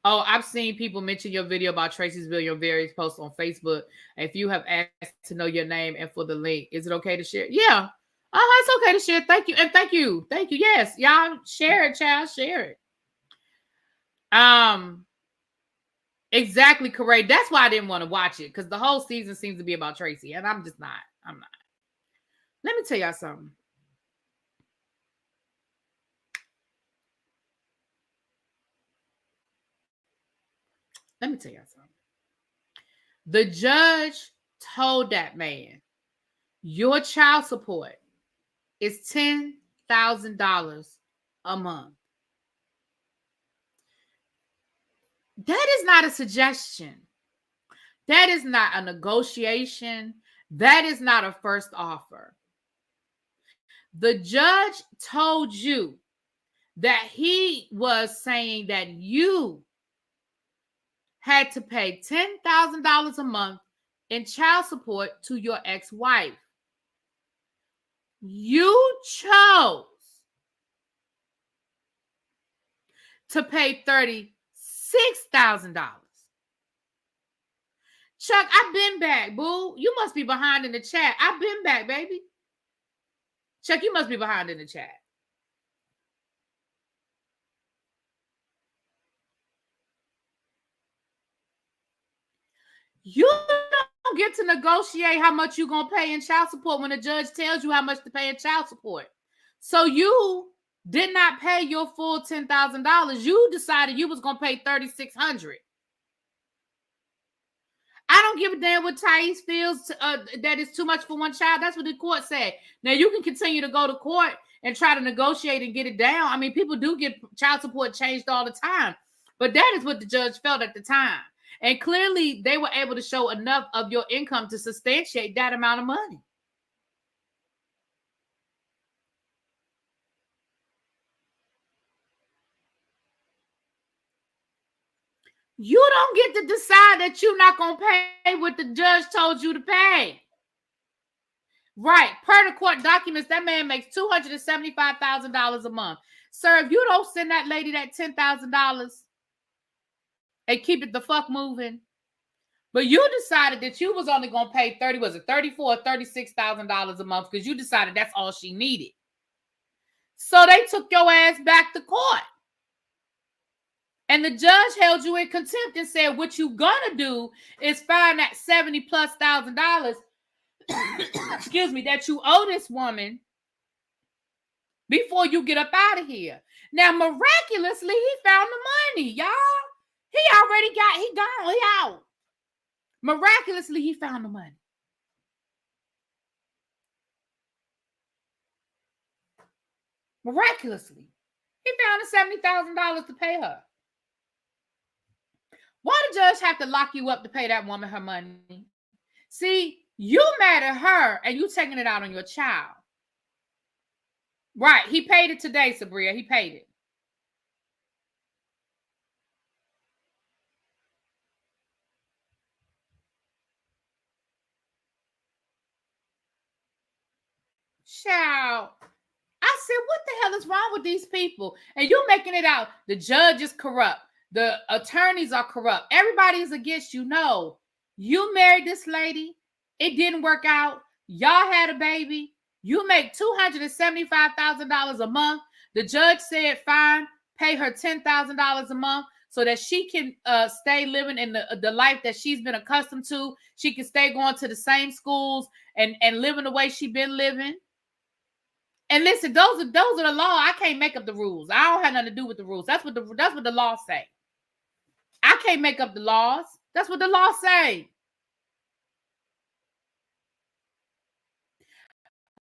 S1: Oh, I've seen people mention your video about Tracy's video, various posts on Facebook. If you have asked to know your name and for the link, is it okay to share? Yeah. It's okay to share. Thank you. And thank you. Thank you. Yes. Y'all share it, child. Share it. Exactly correct. That's why I didn't want to watch it, because the whole season seems to be about Tracy. And I'm just not. I'm not. Let me tell y'all something. Let me tell y'all something. The judge told that man, your child support is $10,000 a month. That is not a suggestion. That is not a negotiation. That is not a first offer. The judge told you that he was saying that you had to pay $10,000 a month in child support to your ex-wife. You chose to pay $36,000. Chuck, I've been back, boo. You must be behind in the chat. I've been back, baby. Chuck, you must be behind in the chat. You don't get to negotiate how much you're going to pay in child support when the judge tells you how much to pay in child support. So you did not pay your full $10,000. You decided you was going to pay $3,600. I don't give a damn what Tyrese feels that is too much for one child. That's what the court said. Now, you can continue to go to court and try to negotiate and get it down. I mean, people do get child support changed all the time. But that is what the judge felt at the time. And clearly, they were able to show enough of your income to substantiate that amount of money. You don't get to decide that you're not going to pay what the judge told you to pay. Right. Per the court documents, that man makes $275,000 a month. Sir, if you don't send that lady that $10,000 and keep it the fuck moving, but you decided that you was only going to pay $34,000 or $36,000 a month because you decided that's all she needed. So they took your ass back to court. And the judge held you in contempt and said, what you gonna do is find that $70,000+ excuse me, that you owe this woman before you get up out of here. Now, miraculously, he found the money, y'all. He out. Miraculously, he found the money. Miraculously, he found the $70,000 to pay her. Why the judge have to lock you up to pay that woman her money? See, you mad at her and you taking it out on your child. Right. He paid it today, Sabria. He paid it. Child. I said, what the hell is wrong with these people? And you making it out. The judge is corrupt. The attorneys are corrupt. Everybody is against you. No. You married this lady. It didn't work out. Y'all had a baby. You make $275,000 a month. The judge said, fine, pay her $10,000 a month so that she can stay living in the life that she's been accustomed to. She can stay going to the same schools and living the way she's been living. And listen, those are the law. I can't make up the rules. I don't have nothing to do with the rules. That's what the law say. I can't make up the laws. That's what the law say.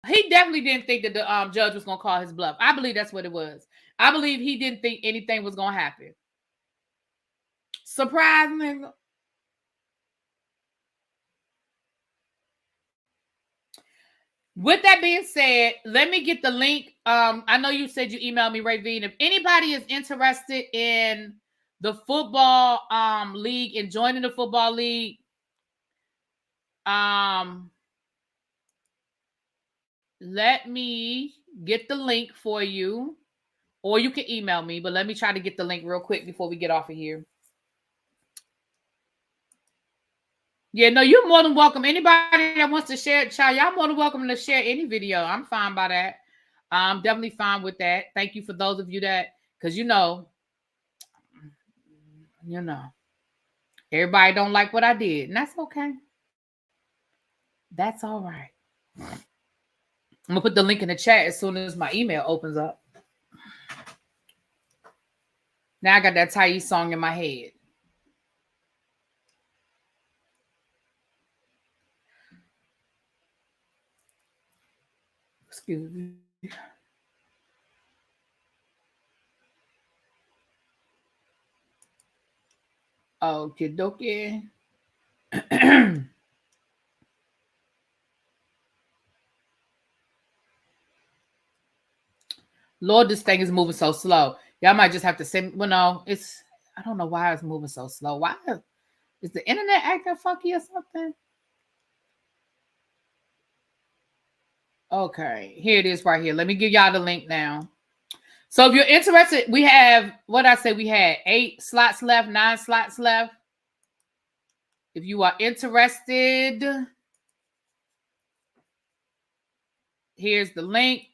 S1: He definitely didn't think that the judge was going to call his bluff. I believe that's what it was. I believe he didn't think anything was going to happen. Surprise, nigga. With that being said, let me get the link. I know you said you emailed me, Ray V. And if anybody is interested in the football league and joining the football league, let me get the link for you, or you can email me, but let me try to get the link real quick before we get off of here. Yeah, no, you're more than welcome. Anybody that wants to share it, child, y'all more than welcome to share any video. I'm fine by that. I'm definitely fine with that. Thank you for those of you that, because you know, everybody don't like what I did, and that's okay. That's all right. I'm gonna put the link in the chat as soon as my email opens up. Now I got that Tyrese song in my head. Excuse me. Okie dokie. Lord, this thing is moving so slow. Y'all might just have to send. Well, no, I don't know why it's moving so slow. Why is the internet acting funky or something? Okay, here it is right here. Let me give y'all the link now. So if you're interested, we have what I say. We had 8 slots left, 9 slots left. If you are interested, here's the link.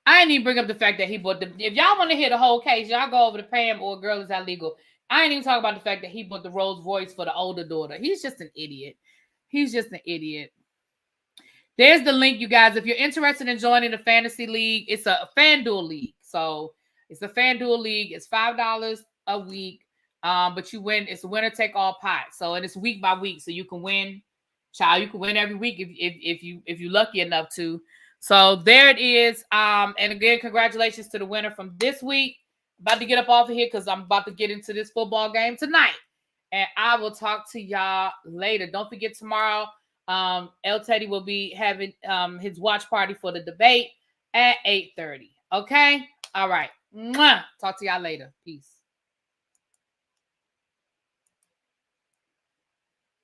S1: I didn't even bring up the fact that he bought the. If y'all want to hear the whole case, y'all go over to Pam or Girl Is That Legal. I ain't even talk about the fact that he bought the Rolls Royce for the older daughter. He's just an idiot. He's just an idiot. There's the link, you guys. If you're interested in joining the fantasy league, it's a FanDuel league. So it's a FanDuel league. It's $5 a week. But you win. It's a winner take all pot. So and it's week by week. So you can win, child. You can win every week if you're lucky enough to. So there it is. And again, congratulations to the winner from this week. About to get up off of here because I'm about to get into this football game tonight. And I will talk to y'all later. Don't forget tomorrow. El Teddy will be having his watch party for the debate at 8:30. Okay? All right. Mwah. Talk to y'all later. Peace.